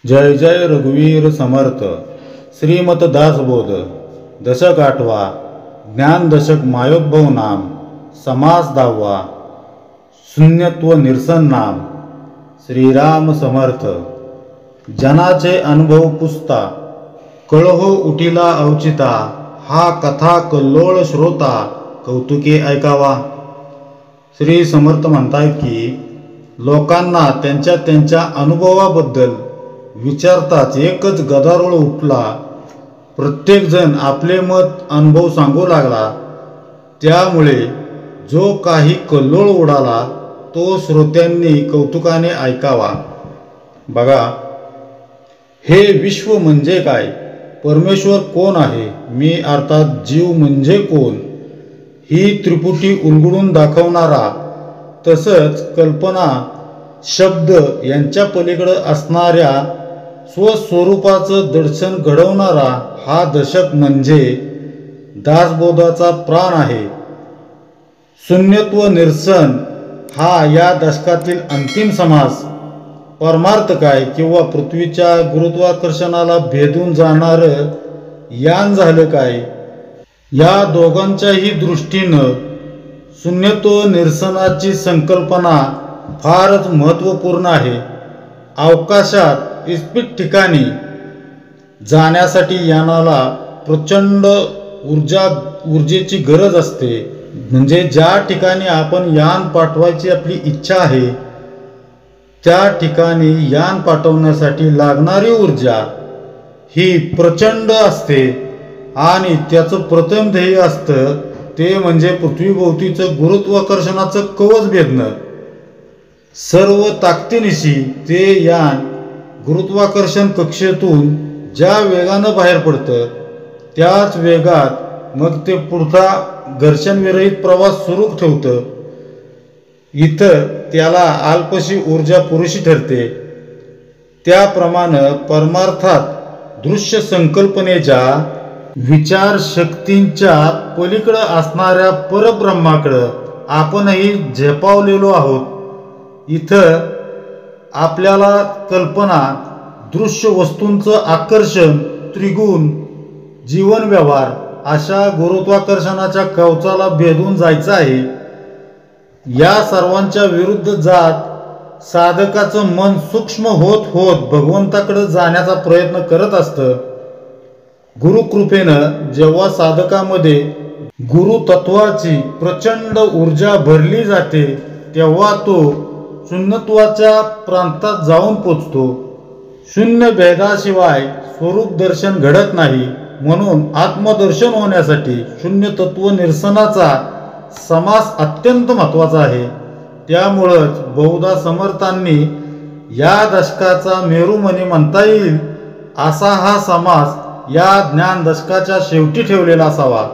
जय जय रघुवीर समर्थ. श्रीमत दासबोध. दशक 8वा. ज्ञान दशक. मायोद्भव नाम. समास 10वा. शून्यत्व निरसन नाम. श्रीराम समर्थ. जनाचे अनुभव पुसता, कळहो उठिला अवचिता, हा कथा कल्लोळ श्रोता, कौतुके ऐकावा. श्री समर्थ म्हणतायत की लोकांना त्यांच्या त्यांच्या अनुभवाबद्दल विचारताच एकच गदारोळ उठला. प्रत्येकजण आपले मत अनुभव सांगू लागला. त्यामुळे जो काही कल्लोळ उडाला तो श्रोत्यांनी कौतुकाने ऐकावा. बघा, हे विश्व म्हणजे काय, परमेश्वर कोण आहे, मी अर्थात जीव म्हणजे कोण, ही त्रिपुटी उलगडून दाखवणारा, तसंच कल्पना शब्द यांच्या पलीकडे असणाऱ्या स्वस्वरूपाचं दर्शन घडवणारा हा दशक म्हणजे दासबोधाचा प्राण आहे. शून्यत्व निरसन हा या दशकातील अंतिम समास. परमार्थ काय किंवा पृथ्वीच्या गुरुत्वाकर्षणाला भेदून जाणारं यान झालं काय, या दोघांच्याही दृष्टीनं शून्यत्व निरसनाची संकल्पना फारच महत्त्वपूर्ण आहे. अवकाशात इस्पित ठिकाणी जाण्यासाठी यानाला प्रचंड ऊर्जेची गरज असते. म्हणजे ज्या ठिकाणी आपण यान पाठवायची आपली इच्छा आहे त्या ठिकाणी यान पाठवण्यासाठी लागणारी ऊर्जा ही प्रचंड असते आणि त्याचं प्रथम ध्येय असतं ते म्हणजे पृथ्वीभोवतीचं गुरुत्वाकर्षणाचं कवच भेदणं. सर्व ताकदीनिशी ते यान गुरुत्वाकर्षण कक्षेतून ज्या वेगानं बाहेर पडतं त्याच वेगात मग ते पुढचा घर्षणविरहित प्रवास सुरू ठेवतं. इथं त्याला अल्पशी ऊर्जा पुरेशी ठरते. त्याप्रमाणे परमार्थात दृश्य संकल्पनेच्या विचारशक्तींच्या पलीकडं असणाऱ्या परब्रह्माकडं आपणही झेपावलेलो आहोत. इथं आपल्याला कल्पना, दृश्य वस्तूंचं आकर्षण, त्रिगुण, जीवन व्यवहार अशा गुरुत्वाकर्षणाच्या कवचाला भेदून जायचं आहे. या सर्वांच्या विरुद्ध जात साधकाचं मन सूक्ष्म होत होत भगवंताकडे जाण्याचा प्रयत्न करत असतं. गुरुकृपेनं जेव्हा साधकामध्ये गुरुतत्वाची प्रचंड ऊर्जा भरली जाते तेव्हा तो शून्यत्वाच्या प्रांतात जाऊन पोचतो. शून्य भेदाशिवाय स्वरूप दर्शन घडत नाही. म्हणून आत्मदर्शन होण्यासाठी शून्य तत्व निरसनाचा समास अत्यंत महत्त्वाचा आहे. त्यामुळंच बहुधा समर्थांनी या दशकाचा मेरुमणी म्हणता येईल असा हा समास या ज्ञान दशकाच्या शेवटी ठेवलेला असावा.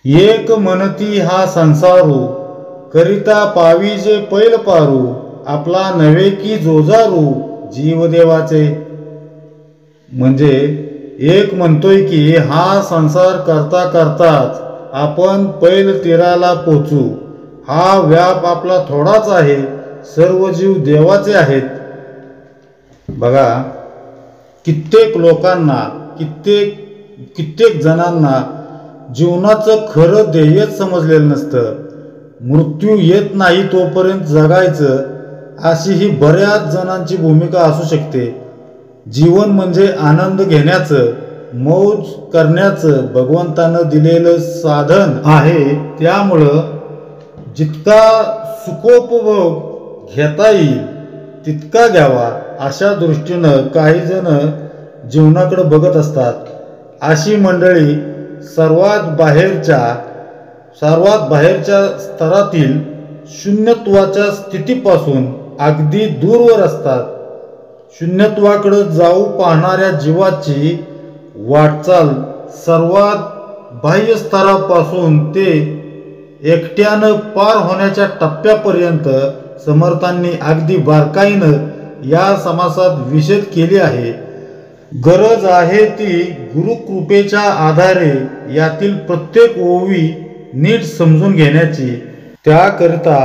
एक म्हणती हा संसारू, करिता पाविजे पैल पारू, आपला नव्हे की जोजारू, जीवदेवाचे. म्हणजे एक म्हणतोय की हा संसार करता करताच आपण पैल तीराला पोचू. हा व्याप आपला थोडाच आहे, सर्व जीव देवाचे आहेत. बघा, कित्येक लोकांना, कित्येक जणांना जीवनाचं खरं ध्येयच समजलेलं नसतं. मृत्यू येत नाही तोपर्यंत जगायचं अशी ही बऱ्याच जणांची भूमिका असू शकते. जीवन म्हणजे आनंद घेण्याचं, मौज करण्याचं भगवंतानं दिलेलं साधन आहे. त्यामुळं जितका सुखोपभोग घेता येईल तितका घ्यावा अशा दृष्टीनं काही जण जीवनाकडे बघत असतात. अशी मंडळी सर्वात बाहेरच्या स्तरातील शून्यत्वाच्या स्थितीपासून अगदी दूरवर असतात. शून्यत्वाकडे जाऊ पाहणाऱ्या जीवाची वाटचाल सर्वात बाह्य स्तरापासून ते एकट्यानं पार होण्याच्या टप्प्यापर्यंत समर्थांनी अगदी बारकाईनं या समासात विशद केली आहे. गरज आहे ती गुरुकृपेच्या आधारे यातील प्रत्येक ओवी नीट समजून घेण्याची. त्याकरिता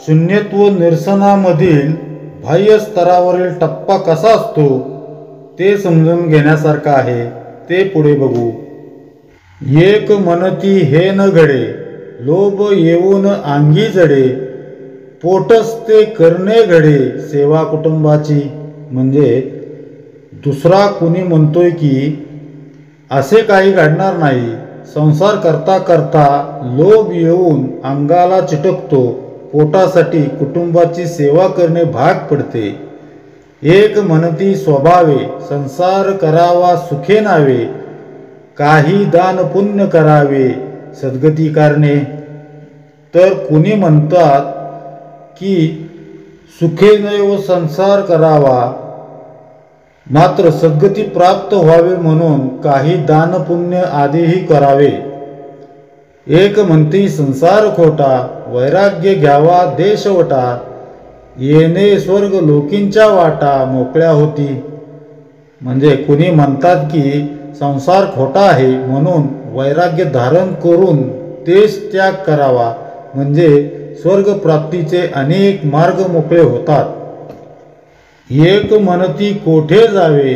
शून्यत्व निरसनामधील बाह्य स्तरावरील टप्पा कसा असतो ते समजून घेण्यासारखं आहे, ते पुढे बघू. एक म्हणती हे न घडे, लोभ येऊन अंगी जडे, पोटच ते करणे घडे सेवा कुटुंबाची. म्हणजे दुसरा कुणी म्हणतोय की असे काही घडणार नाही. संसार करता करता लोभ येऊन अंगाला चिटकतो, पोटासाठी कुटुंबाची सेवा करणे भाग पडते. एक म्हणती स्वभावे, संसार करावा सुखे नावे, काही दान पुण्य करावे सद्गती कारणे. तर कुणी म्हणतात की सुखेनैव संसार करावा, मात्र सद्गती प्राप्त व्हावे म्हणून काही दान पुण्य आदीही करावे. एक म्हणती संसार खोटा, वैराग्य घ्यावा देशवटा, येणे स्वर्ग लोकींच्या वाटा मोकळ्या होती. म्हणजे कुणी म्हणतात की संसार खोटा आहे म्हणून वैराग्य धारण करून देश त्याग करावा, म्हणजे स्वर्ग प्राप्तीचे अनेक मार्ग मोकळे होतात. एक म्हणती कोठे जावे,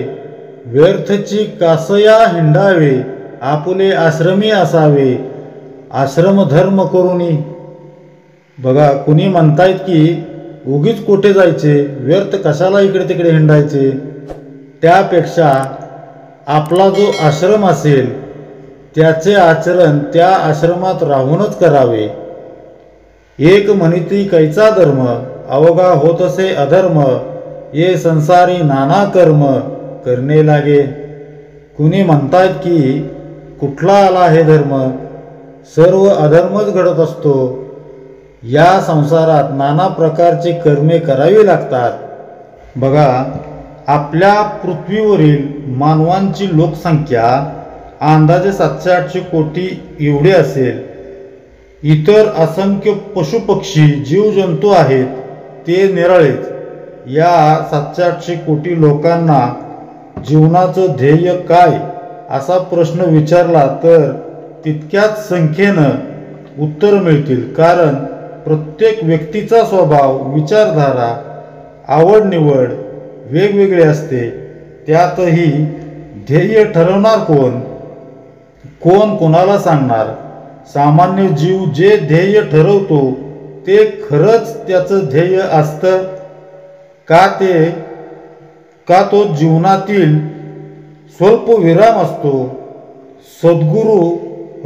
व्यर्थची कासया हिंडावे, आपुले आश्रमी असावे, आश्रम धर्म करुनी. बघा, कुणी म्हणतायत की उगीच कोठे जायचे, व्यर्थ कशाला इकडे तिकडे हिंडायचे, त्यापेक्षा आपला जो आश्रम असेल त्याचे आचरण त्या आश्रमात राहूनच करावे. एक म्हणती कैचा धर्म, अवघा होत असे अधर्म, ये संसारी नाना कर्म करणे लागे. कुणी म्हणतात की कुठला आला हे धर्म, सर्व अधर्मच घडत असतो. या संसारात नाना प्रकारची कर्मे करावी लागतात. बघा, आपल्या पृथ्वीवरील मानवांची लोकसंख्या अंदाजे 700-800 कोटी एवढी असेल. इतर असंख्य पशुपक्षी जीवजंतू आहेत ते निराळेच. या 700-800 कोटी लोकांना जीवनाचं ध्येय काय असा प्रश्न विचारला तर तितक्याच संख्येनं उत्तर मिळतील. कारण प्रत्येक व्यक्तीचा स्वभाव, विचारधारा, आवडनिवड वेगवेगळी असते. त्यातही ध्येय ठरवणार कोण, कोण कोणाला सांगणार. सामान्य जीव जे ध्येय ठरवतो ते खरंच त्याचं ध्येय असतं का तो जीवनातील स्वल्प विराम असतो. सद्गुरू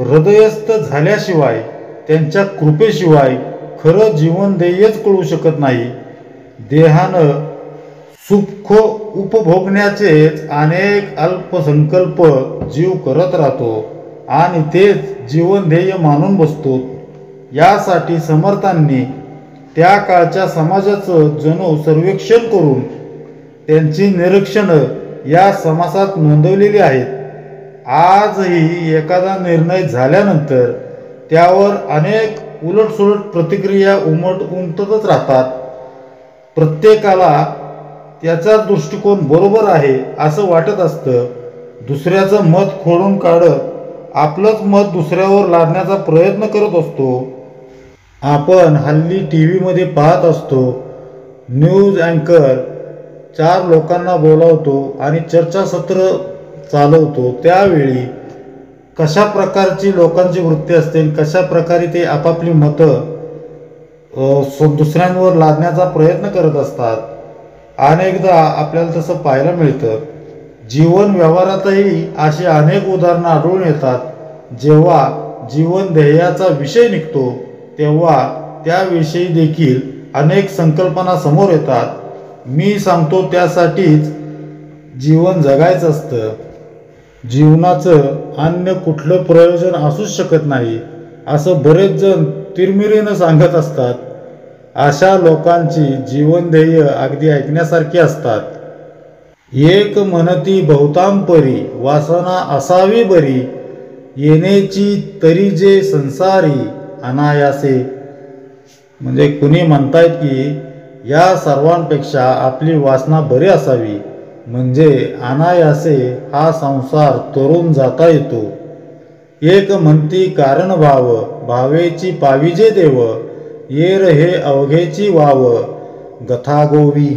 हृदयस्थ झाल्याशिवाय, त्यांच्या कृपेशिवाय खरं जीवन ध्येयच कळू शकत नाही. देहानं सुख उपभोगण्याचेच अनेक अल्पसंकल्प जीव करत राहतो आणि तेच जीवन ध्येय मानून बसतो. यासाठी समर्थांनी त्या काळच्या समाजाचं जणू सर्वेक्षण करून त्यांची निरीक्षणं या समासात नोंदवलेली आहेत. आजही एखादा निर्णय झाल्यानंतर त्यावर अनेक उलटसुलट प्रतिक्रिया उमटतच राहतात. प्रत्येकाला त्याचा दृष्टिकोन बरोबर आहे असं वाटत असतं. दुसऱ्याचं मत खोडून काढत आपलंच मत दुसऱ्यावर लादण्याचा प्रयत्न करत असतो. आपण हल्ली TV पाहत असतो, न्यूज अँकर 4 लोकांना बोलावतो आणि चर्चासत्र चालवतो. त्यावेळी कशा प्रकारची लोकांची वृत्ती असते, कशा प्रकारे ते आपापली मतं दुसऱ्यांवर लादण्याचा प्रयत्न करत असतात. अनेकदा आपल्याला तसं पाहायला मिळतं. जीवन व्यवहारातही अशी अनेक उदाहरणं आढळून येतात. जेव्हा जीवन ध्येयाचा विषय निघतो तेव्हा त्याविषयी देखील अनेक संकल्पना समोर येतात. मी सांगतो त्यासाठीच जीवन जगायचं असतं. जीवनाचं अन्य कुठलं प्रयोजन असूच शकत नाही असं बरेच जण तिरमिरीनं सांगत असतात. अशा लोकांची जीवन ध्येय अगदी ऐकण्यासारखी असतात. एक म्हणती बहुतांपरी, वासना असावी बरी, येण्याची तरी जे संसारी अनायासे. म्हणजे कुणी म्हणतायत की या सर्वांपेक्षा आपली वासना बरी असावी, म्हणजे अनायासे हा संसार तरून जाता येतो. एक म्हणती कारण भाव, भावेची पाविजे देव, येर हे अवघेची वाव, गथागोवी.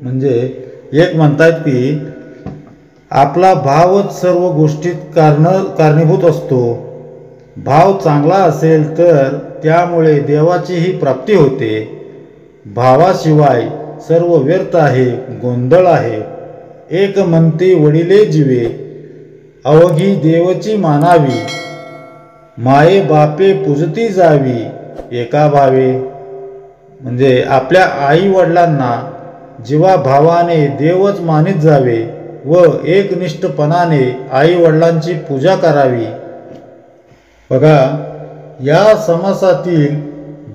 म्हणजे एक म्हणतात की आपला भावच सर्व गोष्टीत कारणीभूत असतो. भाव चांगला असेल तर त्यामुळे देवाचीही प्राप्ती होते. भावाशिवाय सर्व व्यर्थ आहे, गोंधळ आहे. एक म्हणते वडिले जीवे, अवघी देवची मानावी. माये बापे पूजती जावी, एका भावे. म्हणजे आपल्या आई वडिलांना जीवाभावाने देवच मानित जावे व एकनिष्ठपणाने आई वडिलांची पूजा करावी. बघा, या समासातील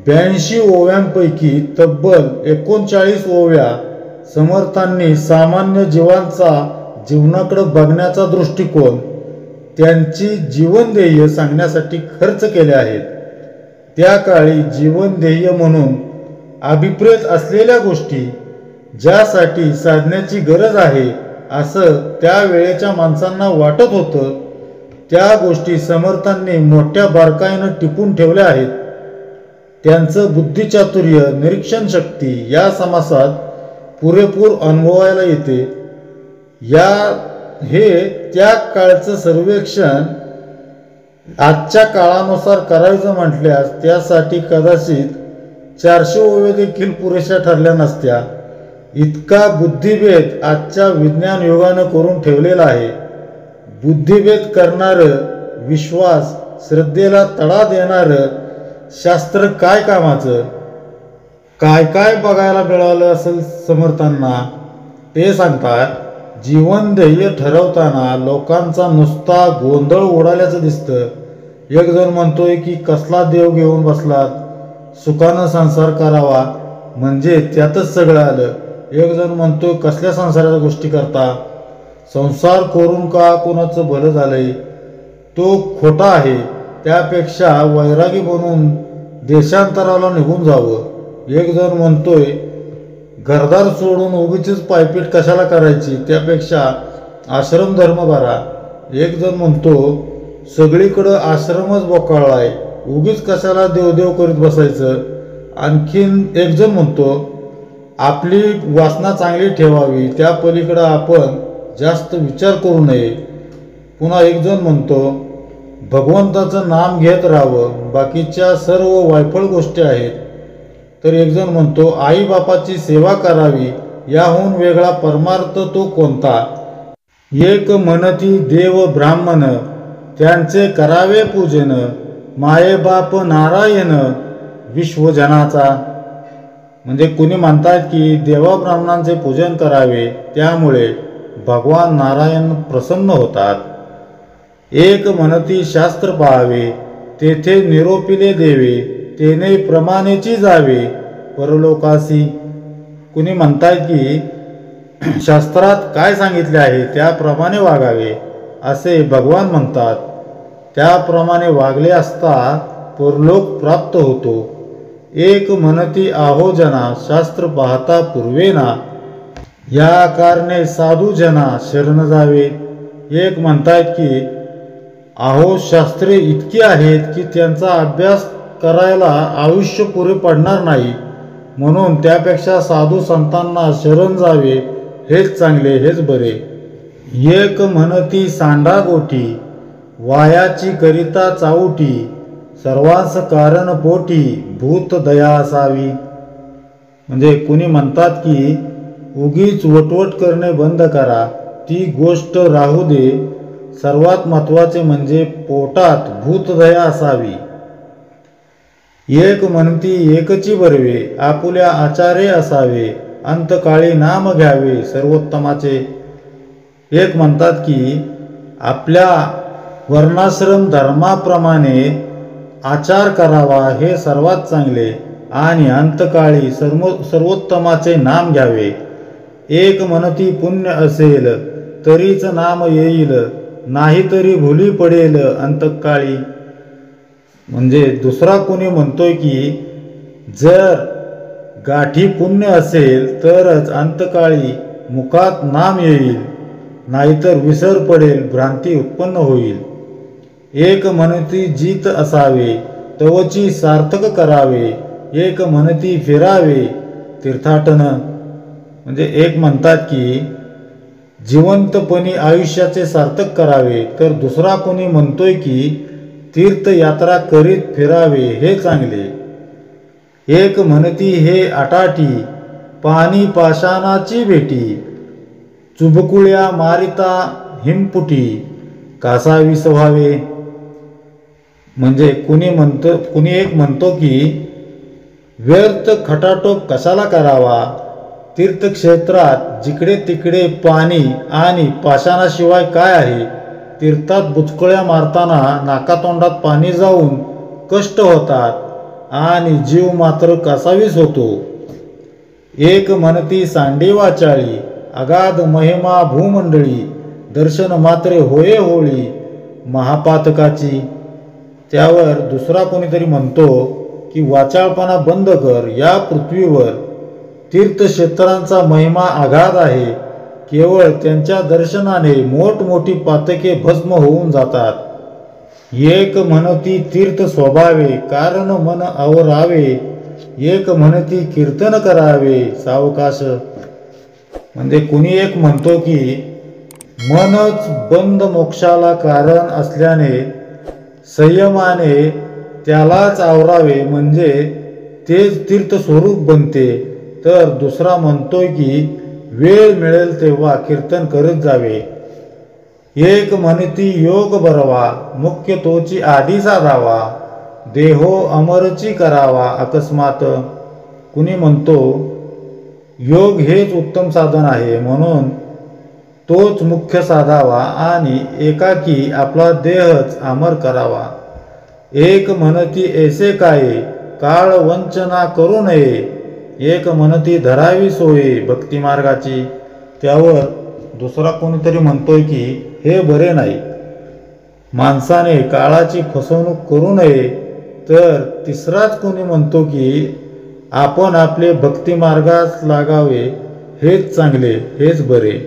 82 ओव्यांपैकी तब्बल 39 ओव्या समर्थांनी सामान्य जीवनाकडे बघण्याचा दृष्टिकोन, त्यांची जीवनध्येय सांगण्यासाठी खर्च केले आहेत. त्या काळी जीवनध्येय म्हणून अभिप्रेत असलेल्या गोष्टी, ज्यासाठी साधण्याची गरज आहे असं त्या वेळेच्या माणसांना वाटत होतं, त्या गोष्टी समर्थांनी मोठ्या बारकाईनं टिपून ठेवल्या आहेत. त्यांचं बुद्धिचातुर्य, निरीक्षण शक्ती या समासात पुरेपूर अनुभवायला येते. हे त्या काळचं सर्वेक्षण आजच्या काळानुसार करायचं म्हटल्यास त्यासाठी कदाचित 400 ओव्या देखील पुरेशा ठरल्या नसत्या. इतका बुद्धिभेद आजच्या विज्ञान युगानं करून ठेवलेला आहे. बुद्धिभेद करणारं, विश्वास श्रद्धेला तडा देणारं शास्त्र काय कामाचं. काय काय बघायला मिळालं असेल समर्थांना ते सांगतात. जीवनध्येय ठरवताना लोकांचा नुसता गोंधळ उडाल्याचं दिसतं. एक जण म्हणतोय की कसला देव घेऊन बसलात, सुखानं संसार करावा म्हणजे त्यातच सगळं आलं. एक जण म्हणतोय कसल्या संसाराच्या गोष्टी करता, संसार करून का कोणाचं भलं झालंय, तो खोटा आहे. त्यापेक्षा वैरागी बनून देशांतराला निघून जावं. एक जण म्हणतोय घरदार सोडून उगीचीच पायपीट कशाला करायची, त्यापेक्षा आश्रम धर्म भरा. एक जण म्हणतो सगळीकडं आश्रमच बोकाळलाय, उगीच कशाला देवदेव करीत बसायचं. आणखीन एक जण म्हणतो आपली वासना चांगली ठेवावी, त्या पलीकडं आपण जास्त विचार करू नये. पुन्हा एक जण म्हणतो भगवंताचं नाम घेत राहावं, बाकीच्या सर्व वायफळ गोष्टी आहेत. तर एक जण म्हणतो आई बापाची सेवा करावी, याहून वेगळा परमार्थ तो कोणता. एक म्हणती देव ब्राह्मण, त्यांचे करावे पूजन. माये बाप नारायण, विश्वजनाचा. म्हणजे कुणी म्हणतात की देवा ब्राह्मणांचे पूजन करावे, त्यामुळे भगवान नारायण प्रसन्न होतात. एक म्हणती शास्त्र पाहावे, तेथे निरोपिले देवे. तेने प्रमाणेची जावे परलोकासी. कुणी म्हणतात की शास्त्रात काय सांगितले आहे त्याप्रमाणे वागावे, असे भगवान म्हणतात. त्याप्रमाणे वागले असता परलोक प्राप्त होतो. एक म्हणती आहो जना, शास्त्र पाहता पूर्वेना. या कारणे साधू जना शरण जावे. एक म्हणतात की आहो शास्त्रे इतकी आहेत की त्यांचा अभ्यास करायला आयुष्य पुरे पडणार नाही, म्हणून त्यापेक्षा साधू संतांना शरण जावे हेच चांगले, हेच बरे. एक म्हणती सांडा गोठी, वायाची करिता चाऊटी. सर्वांस कारण पोटी, भूत दया असावी. म्हणजे कुणी म्हणतात की उगीच वटवट करणे बंद करा, ती गोष्ट राहू दे. सर्वात महत्वाचे म्हणजे पोटात भूतदया असावी. एक म्हणती एकची बरवे, आपुल्या आचारे असावे. अंतकाळी नाम घ्यावे सर्वोत्तमाचे. एक म्हणतात की आपल्या वर्णाश्रम धर्माप्रमाणे आचार करावा, हे सर्वात चांगले. आणि अंतकाळी सर्वोत्तमाचे नाम घ्यावे. एक म्हणती पुण्य असेल तरीच नाम येईल, नाहीतरी भुली पडेल अंतकाळी. म्हणजे दुसरा कोणी म्हणतोय की जर गाठी पुण्य असेल तरच अंतकाळी मुखात नाम येईल, नाहीतर विसर पडेल, भ्रांती उत्पन्न होईल. एक म्हणती जीत असावे, तवची सार्थक करावे. एक म्हणती फिरावे, तीर्थाटनं म्हणजे एक म्हणतात की जिवंतपणी आयुष्याचे सार्थक करावे, तर दुसरा कोणी म्हणतोय की तीर्थयात्रा करीत फिरावे हे चांगले. एक म्हणती हे आटाटी पाणी पाषाणाची भेटी, चुबकुळ्या मारिता हिमपुटी कासावीस व्हावे. म्हणजे कुणी एक म्हणतो की व्यर्थ खटाटोप कशाला करावा, तीर्थक्षेत्रात जिकडे तिकडे पाणी आणि पाषाणाशिवाय काय आहे, तीर्थात बुचकुळ्या मारताना नाकातोंडात पाणी जाऊन कष्ट होतात आणि जीव मात्र कासावीस होतो. एक म्हणती सांडी वाचाळी अगाध महिमा भूमंडळी, दर्शन मात्रे होये होळी महापातकाची. त्यावर दुसरा कोणीतरी म्हणतो की वाचाळपणा बंद कर, या पृथ्वीवर तीर्थक्षेत्रांचा महिमा आगाध आहे, केवळ त्यांच्या दर्शनाने मोठमोठी पातके भस्म होऊन जातात. एक म्हणती तीर्थ स्वभावे कारण मन आवरावे, एक म्हणती कीर्तन करावे सावकाश. म्हणजे कुणी एक म्हणतो की मनच बंद मोक्षाला कारण असल्याने संयमाने त्यालाच आवरावे म्हणजे तेच तीर्थ स्वरूप बनते. तर दुसरा म्हणतोय की वेळ मिळेल तेव्हा कीर्तन करत जावे. एक म्हणती योग बरवा मुख्य तोची आधी साधावा, देहो अमरची करावा अकस्मात. कुणी म्हणतो योग हेच उत्तम साधन आहे म्हणून तोच मुख्य साधावा आणि एकाकी आपला देहच अमर करावा. एक म्हणती ऐसे काय काळ वंचना करू नये, एक म्हणती धरावी सोये भक्ती मार्गाची. त्यावर दुसरा कोणीतरी म्हणतोय की हे बरे नाही, माणसाने काळाची फसवणूक करू नये. तर तिसराच कोणी म्हणतो की आपण आपले भक्ती मार्गास लागावे हेच चांगले, हेच बरे.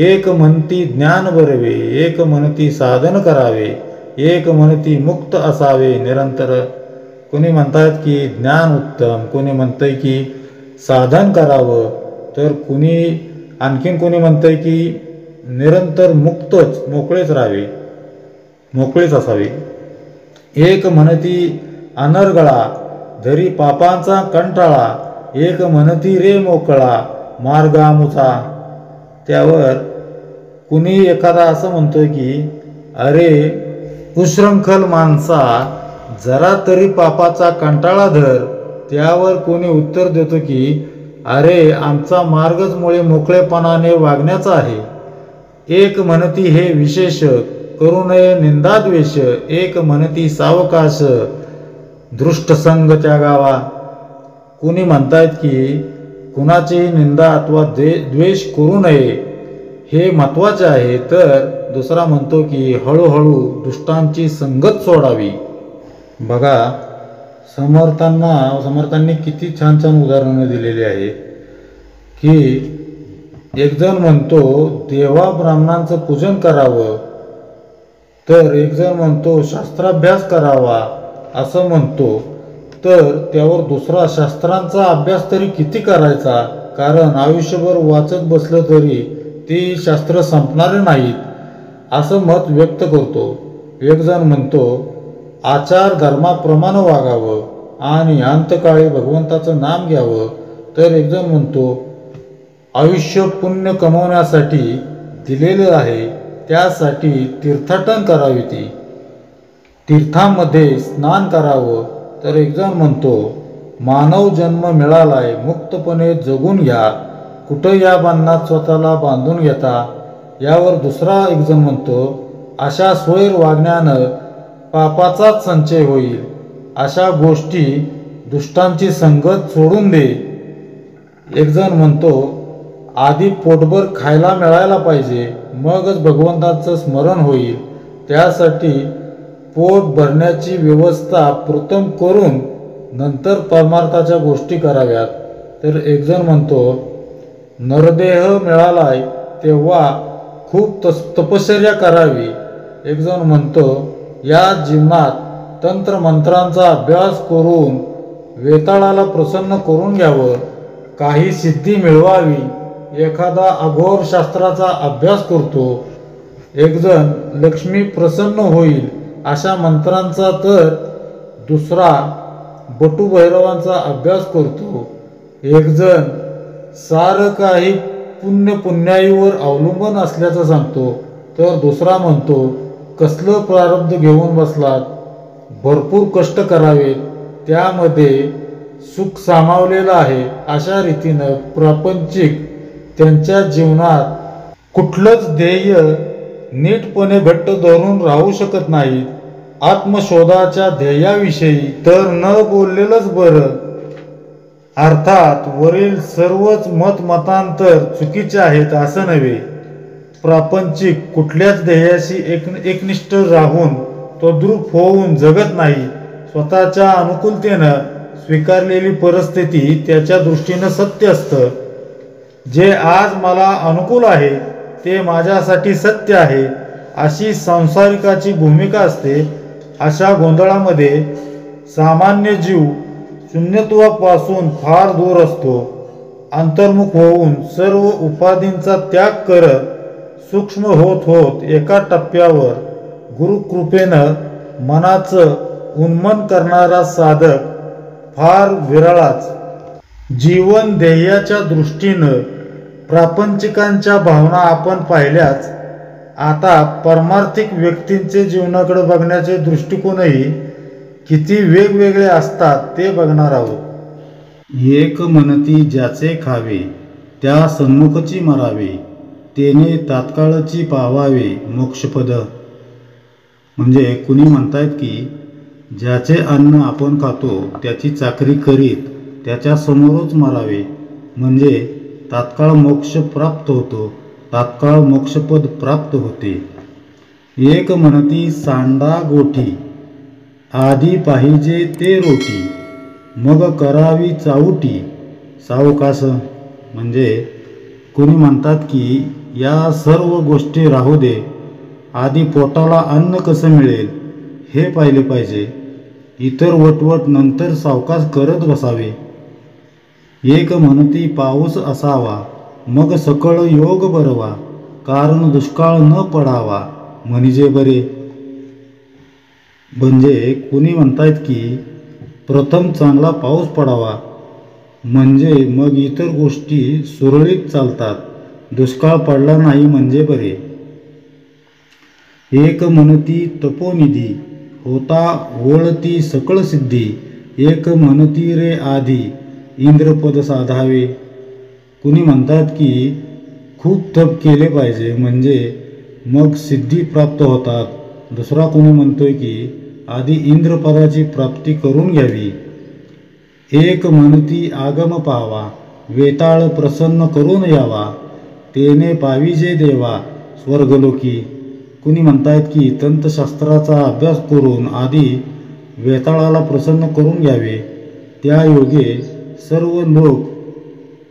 एक म्हणती ज्ञान बरवे, एक म्हणती साधन करावे, एक म्हणती मुक्त असावे निरंतर. कोणी म्हणतात की ज्ञान उत्तम, कोणी म्हणतंय की साधन करावं, तर आणखीन कोणी म्हणतंय की निरंतर मुक्तच मोकळेच राहावे, मोकळेच असावे. एक म्हणती अनर्गळा धरी पापांचा कंटाळा, एक म्हणती रे मोकळा मार्ग आमुचा. त्यावर कुणी एखादा असं म्हणतोय की अरे उशृंखल माणसा जरा तरी पापाचा कंटाळा धर. त्यावर कोणी उत्तर देतो की अरे आमचा मार्गच मुळे मोकळेपणाने वागण्याचा आहे. एक म्हणती हे विशेष करू नये निंदाद्वेष, एक म्हणती सावकाश दृष्टसंग त्यागावा. कुणी म्हणतात की कुणाचीही निंदा अथवा द्वेष करू नये हे महत्त्वाचे आहे, तर दुसरा म्हणतो की हळूहळू दुष्टांची संगत सोडावी. बघा समर्थांनी किती छान छान उदाहरणं दिलेली आहे की एक जण म्हणतो देवा ब्राह्मणांचं पूजन करावं, तर एक जण म्हणतो शास्त्राभ्यास करावा असं म्हणतो. तर त्यावर दुसरा शास्त्रांचा अभ्यास तरी किती करायचा, कारण आयुष्यभर वाचत बसलं तरी ती शास्त्र संपणारे नाहीत असं मत व्यक्त करतो. एक जण म्हणतो आचार धर्माप्रमाणे वागावं आणि अंतकाळी भगवंताचं नाम घ्यावं, तर एक जण म्हणतो आयुष्य पुण्य कमवण्यासाठी दिलेलं आहे, त्यासाठी तीर्थाटन करावी, ती तीर्थांमध्ये स्नान करावं. तर एक जण म्हणतो मानव जन्म मिळालाय मुक्तपणे जगून घ्या, कुठं या बंधनात स्वतःला बांधून घेता. यावर दुसरा एक जण म्हणतो अशा स्वैर वागण्यानं पापाचाच संचय होईल, अशा गोष्टी दुष्टांची संगत सोडून दे. एक जण म्हणतो आधी पोटभर खायला मिळायला पाहिजे, मगच भगवंताचं स्मरण होईल, त्यासाठी पोट भरण्याची व्यवस्था प्रथम करून नंतर परमार्थाच्या गोष्टी कराव्यात. तर एक जण म्हणतो नरदेह मिळालाय तेव्हा खूप तपश्चर्या करावी. एक जण म्हणतो या जीवनात तंत्रमंत्रांचा अभ्यास करून वेताळाला प्रसन्न करून घ्यावं. काही सिद्धी मिळवावी एखादा अघोर शास्त्राचा अभ्यास करतो, एक जण लक्ष्मी प्रसन्न होईल अशा मंत्रांचा, तर दुसरा बटुभैरवांचा अभ्यास करतो, एक जण सारं काही पुण्याईवर अवलंबून असल्याचं सांगतो, तर दुसरा म्हणतो कसलं प्रारब्ध घेऊन बसलात, भरपूर कष्ट करावेत, त्यामध्ये सुख सामावलेलं आहे. अशा रीतीनं प्रापंचिक त्यांच्या जीवनात कुठलंच ध्येय नीटपणे घट्ट धरून राहू शकत नाहीत. आत्मशोधाच्या ध्येयाविषयी तर न बोललेलंच बरं. अर्थात वरील सर्वच मतांतर चुकीचे आहेत असं नव्हे. प्रापंचिक कुठल्याच ध्येयाशी एकनिष्ठ राहून तद्रूप होऊन जगत नाही. स्वतःच्या अनुकूलतेनं स्वीकारलेली परिस्थिती त्याच्या दृष्टीनं सत्य असतं. जे आज मला अनुकूल आहे ते माझ्यासाठी सत्य आहे अशी संसारिकाची भूमिका असते. अशा गोंधळामध्ये सामान्य जीव शून्यत्वापासून फार दूर असतो. अंतर्मुख होऊन सर्व उपाधींचा त्याग करत सूक्ष्म होत होत एका टप्प्यावर गुरुकृपेनं मनाचं उन्मन करणारा साधक फार विरळाच. जीवन ध्येयाच्या दृष्टीनं प्रापंचिकांच्या भावना आपण पाहिल्याच. आता परमार्थिक व्यक्तींचे जीवनाकडे बघण्याचे दृष्टिकोनही किती वेगवेगळे असतात ते बघणार आहोत. एक म्हणती ज्याचे खावे त्या सन्मुखची मरावे, तेने तात्काळची पावावे मोक्षपद. म्हणजे कुणी म्हणतायत की ज्याचे अन्न आपण खातो त्याची चाकरी करीत त्याच्या समोरच मरावे, म्हणजे तात्काळ मोक्ष प्राप्त होतो, तात्काळ मोक्षपद प्राप्त होते. एक म्हणती सांडा गोठी, आधी पाहिजे ते रोटी, मग करावी चाऊटी सावकाश. म्हणजे कोणी म्हणतात की या सर्व गोष्टी राहू दे, आधी पोटाला अन्न कसं मिळेल हे पाहिले पाहिजे, इतर वटवट नंतर सावकाश करत बसावे. एक म्हणती पाऊस असावा, मग सकळ योग बरवा, कारण दुष्काळ न पडावा म्हणजे बरे. म्हणजे कुणी म्हणतायत की प्रथम चांगला पाऊस पडावा, म्हणजे मग इतर गोष्टी सुरळीत चालतात, दुष्काळ पडला नाही म्हणजे बरे. एक म्हणती तपोनिधी, होता ओळती सकळ सिद्धी, एक म्हणती रे आधी इंद्रपद साधावे. कुणी म्हणतात की खूप तप केले पाहिजे म्हणजे मग सिद्धी प्राप्त होतात. दुसरा कोणी म्हणतोय की आधी इंद्रपदाची प्राप्ती करून घ्यावी. एक म्हणती आगम पाहावा, वेताळ प्रसन्न करून यावा, तेने पाविजे देवा स्वर्गलोकी. कुणी म्हणतायत की तंत्रशास्त्राचा अभ्यास करून आधी वेताळाला प्रसन्न करून घ्यावे, त्या योगे सर्व लोक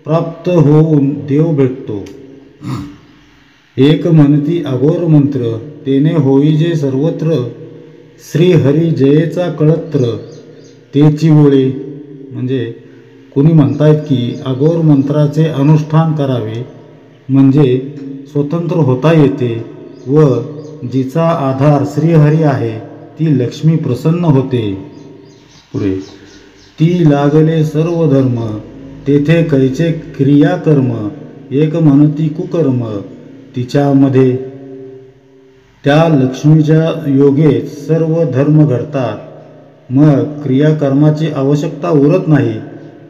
प्राप्त होऊन देव भेटतो. एक म्हणती अघोर मंत्र, तेने होईजे सर्वत्र, श्री हरी जयेचा कळत्र तेची ओळे. म्हणजे कुणी म्हणतायत की अघोर मंत्राचे अनुष्ठान करावे म्हणजे स्वतंत्र होता येते व जिचा आधार श्रीहरी आहे ती लक्ष्मी प्रसन्न होते. पुढे ती लागले सर्व धर्म, तेथे कैचे क्रियाकर्म, एक म्हणती कुकर्म तिच्यामध्ये. त्या लक्ष्मीच्या योगे सर्व धर्म घडतात, मग क्रियाकर्माची आवश्यकता उरत नाही.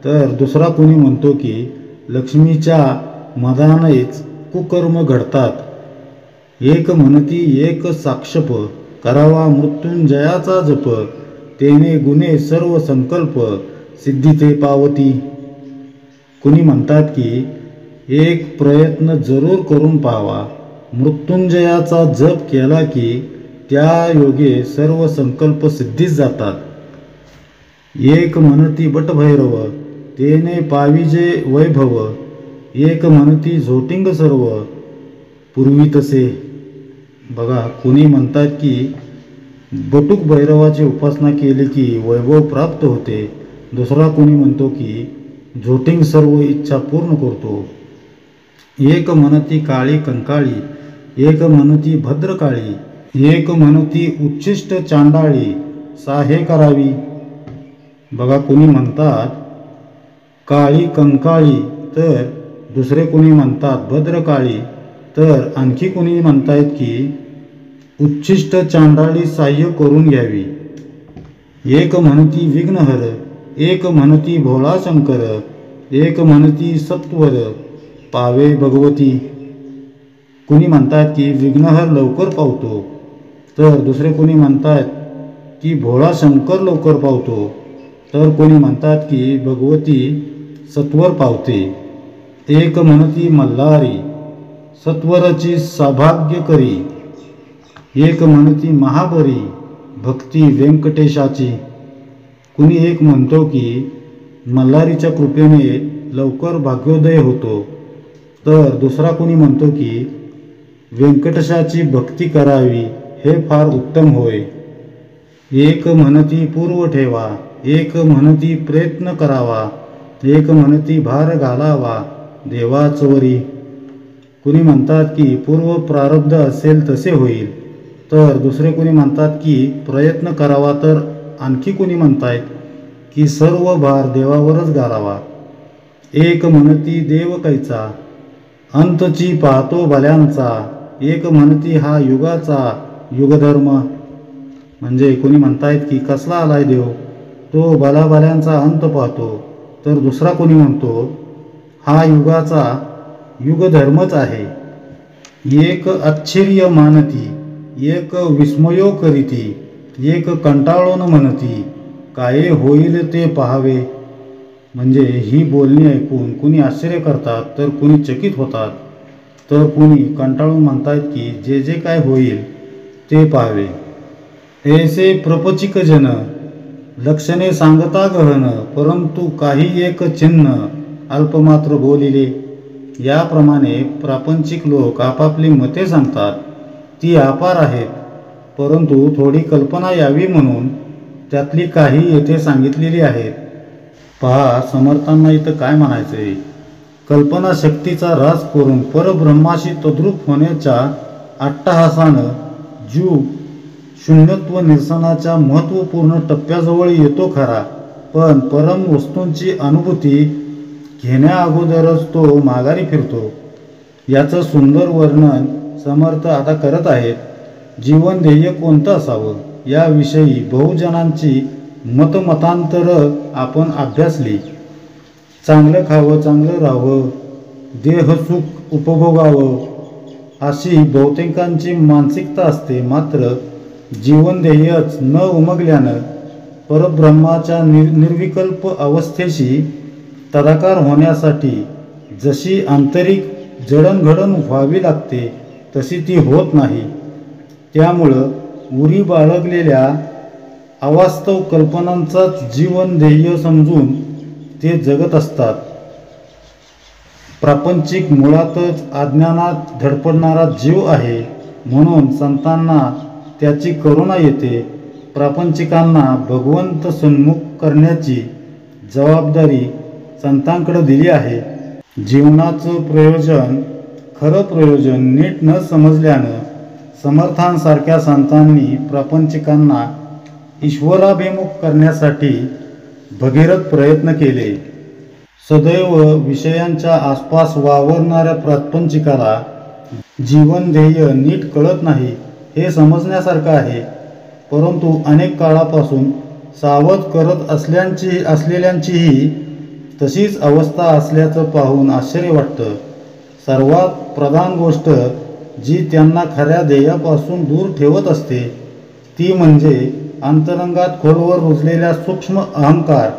तर दुसरा कोणी म्हणतो की लक्ष्मीच्या मदानेच कुकर्म घडतात. एक म्हणती एक साक्षप, करावा मृत्युंजयाचा जप, तेने गुणे सर्व संकल्प, सिद्धी ते पावती. कुणी म्हणतात की एक प्रयत्न जरूर करून पाहावा, मृत्युंजयाचा जप केला की त्या योगे सर्व संकल्प सिद्धीस जातात. एक म्हणती बटभैरव, तेने पाविजे वैभव, एक म्हणती झोटिंग सर्व, पूर्वी तसे. बघा कुणी म्हणतात की बटुक भैरवाची उपासना केली की वैभव प्राप्त होते. दुसरा कोणी म्हणतो की झोटिंग सर्व इच्छा पूर्ण करतो. एक म्हणती काळी कंकाळी, एक म्हणती भद्रकाळी, एक म्हणती उच्छिष्ट चांडाळी, साहे करावी. बघा, कोणी म्हणतात काळी कंकाळी, तर दुसरे कोणी म्हणतात भद्रकाळी, तर आणखी कोणी म्हणतायत की उच्छिष्ट चांडाळी साह्य करून घ्यावी. एक म्हणती विघ्नहर, एक म्हणती भोळा शंकर, एक म्हणती सत्वर पावे भगवती. कुणी म्हणतात की विघ्नहर लवकर पावतो, तर दुसरे कोणी म्हणतात की भोळा शंकर लवकर पावतो, तर कोणी म्हणतात की भगवती सत्वर पावते. एक म्हणती मल्हारी, सत्वरची सौभाग्य करी, एक म्हणती महाबरी, भक्ती व्यंकटेशाची. कुणी एक म्हणतो की मल्हारीच्या कृपेने लवकर भाग्योदय होतो, तर दुसरा कोणी म्हणतो की व्यंकटेशाची भक्ती करावी, हे फार उत्तम होय. एक म्हणती पूर्व ठेवा, एक म्हणती प्रयत्न करावा, एक म्हणती भार घालावा देवाचवरी. कुणी म्हणतात की पूर्व प्रारब्ध असेल तसे होईल, तर दुसरे कोणी म्हणतात की प्रयत्न करावा, तर आणखी कोणी म्हणतायत की सर्व भार देवावरच घालावा. एक म्हणती देव कैचा, अंतची पाहतो भल्यांचा, एक म्हणती हा युगाचा युगधर्म. म्हणजे कोणी म्हणतायत की कसला आलाय देव, तो भलाभल्यांचा अंत पाहतो, तर दुसरा कोणी म्हणतो हा युगाचा युगधर्मच आहे. एक आश्चर्य मानती, एक विस्मयो करीती, एक कंटाळून म्हणती, काय होईल ते पाहावे. म्हणजे ही बोलणी ऐकून कुणी आश्चर्य करतात, तर कुणी चकित होतात, तर कुणी कंटाळून म्हणतात की जे जे काय होईल ते पाहावे. ऐसे प्रपंचिक जन लक्षणे सांगता गहन, परंतु काही एक चिन्ह अल्पमात्र बोलिले. याप्रमाणे प्रापंचिक लोक आपापली मते सांगतात, ती अपार आहेत, परंतु थोडी कल्पना यावी म्हणून त्यातली काही येथे सांगितलेली आहेत. पहा, समर्थांना इथं काय म्हणायचंय, कल्पना शक्तीचा रास करून परब्रह्माशी तद्रूप होण्याच्या अट्टहासानं जीव शून्यत्व निरसनाच्या महत्त्वपूर्ण टप्प्याजवळ येतो खरा, पण परम वस्तूंची अनुभूती घेण्याअगोदरच तो माघारी फिरतो. याचं सुंदर वर्णन समर्थ आता करत आहेत. जीवन ध्येय कोणतं असावं याविषयी बहुजनांची मतमतांतरं आपण अभ्यासली. चांगलं खावं, चांगलं राहावं, देहसुख उपभोगावं, अशी बहुतेकांची मानसिकता असते. मात्र जीवन ध्येयच न उमगल्यानं परब्रह्माच्या निर्विकल्प अवस्थेशी तदाकार होण्यासाठी जशी आंतरिक जडणघडण व्हावी लागते तशी ती होत नाही. त्यामुळं उरी बाळगलेल्या अवास्तव कल्पनांचाच जीवन ध्येय समजून ते जगत असतात. प्रापंचिक मुळातच अज्ञानात धडपडणारा जीव आहे, म्हणून संतांना त्याची करुणा येते. प्रापंचिकांना भगवंत सन्मुख करण्याची जबाबदारी संतांकडे दिली आहे. जीवनाचं प्रयोजन, खरं प्रयोजन नीट न समजल्यानं समर्थांसारख्या संतांनी प्रापंचिकांना ईश्वराभिमुख करण्यासाठी भगीरथ प्रयत्न केले. सदैव विषयांच्या आसपास वावरणाऱ्या प्रापंचिकाला जीवन ध्येय नीट कळत नाही हे समजण्यासारखं आहे, परंतु अनेक काळापासून सावध करत असलेल्यांचीही तशीच अवस्था असल्याचं पाहून आश्चर्य वाटतं. सर्वात प्रधान गोष्ट जी त्यांना खऱ्या ध्येयापासून दूर ठेवत असते ती म्हणजे अंतरंगात खोलवर रुजलेल्या सूक्ष्म अहंकार,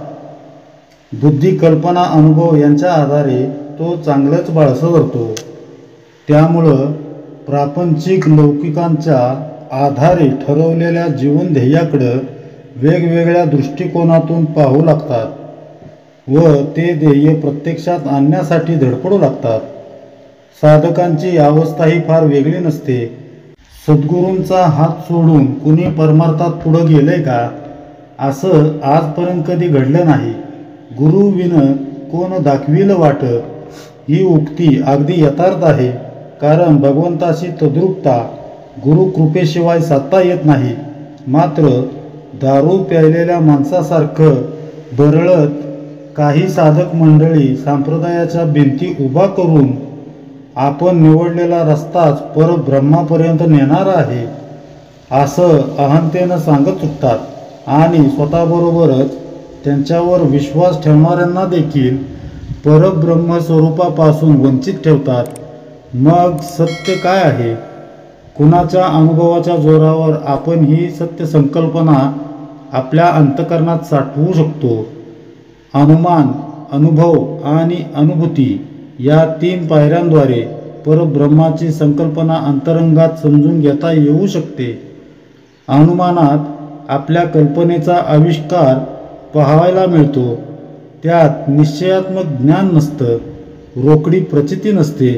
बुद्धी, कल्पना, अनुभव यांच्या आधारे तो चांगलंच बाळसं करतो. त्यामुळं प्रापंचिक लौकिकांच्या आधारे ठरवलेल्या जीवन ध्येयाकडं वेगवेगळ्या दृष्टिकोनातून पाहू लागतात व ते ध्येय प्रत्यक्षात आणण्यासाठी धडपडू लागतात. साधकांची अवस्था ही फार वेगळी नसते. सद्गुरूंचा हात सोडून कुणी परमार्थात पुढं गेलंय का, असं आजपर्यंत कधी घडलं नाही. गुरुविन कोण दाखविल वाट. ही उक्ती अगदी यथार्थ आहे, कारण भगवंताशी तद्रूपता गुरुकृपेशिवाय साधता येत नाही. मात्र दारू प्यायलेल्या माणसासारखं बरळत काही साधक मंडळी संप्रदायाच्या भिंती उभा करून आपण निवडलेला रस्ताच परब्रह्मापर्यंत नेणार आहे असं अहंतेनं सांगत सुटतात आणि स्वतःबरोबरच त्यांच्यावर विश्वास ठेवणाऱ्यांना देखील परब्रह्म स्वरूपापासून वंचित ठेवतात. मग सत्य काय आहे? कुणाच्या अनुभवाच्या जोरावर आपण ही सत्य संकल्पना आपल्या अंतःकरणात साठवू शकतो? अनुमान, अनुभव आणि अनुभूती या 3 पायऱ्यांद्वारे परब्रह्माची संकल्पना अंतरंगात समजून घेता येऊ शकते. अनुमानात आपल्या कल्पनेचा आविष्कार पाहायला मिळतो. त्यात निश्चयात्मक ज्ञान नसतं, रोकडी प्रचिती नसते.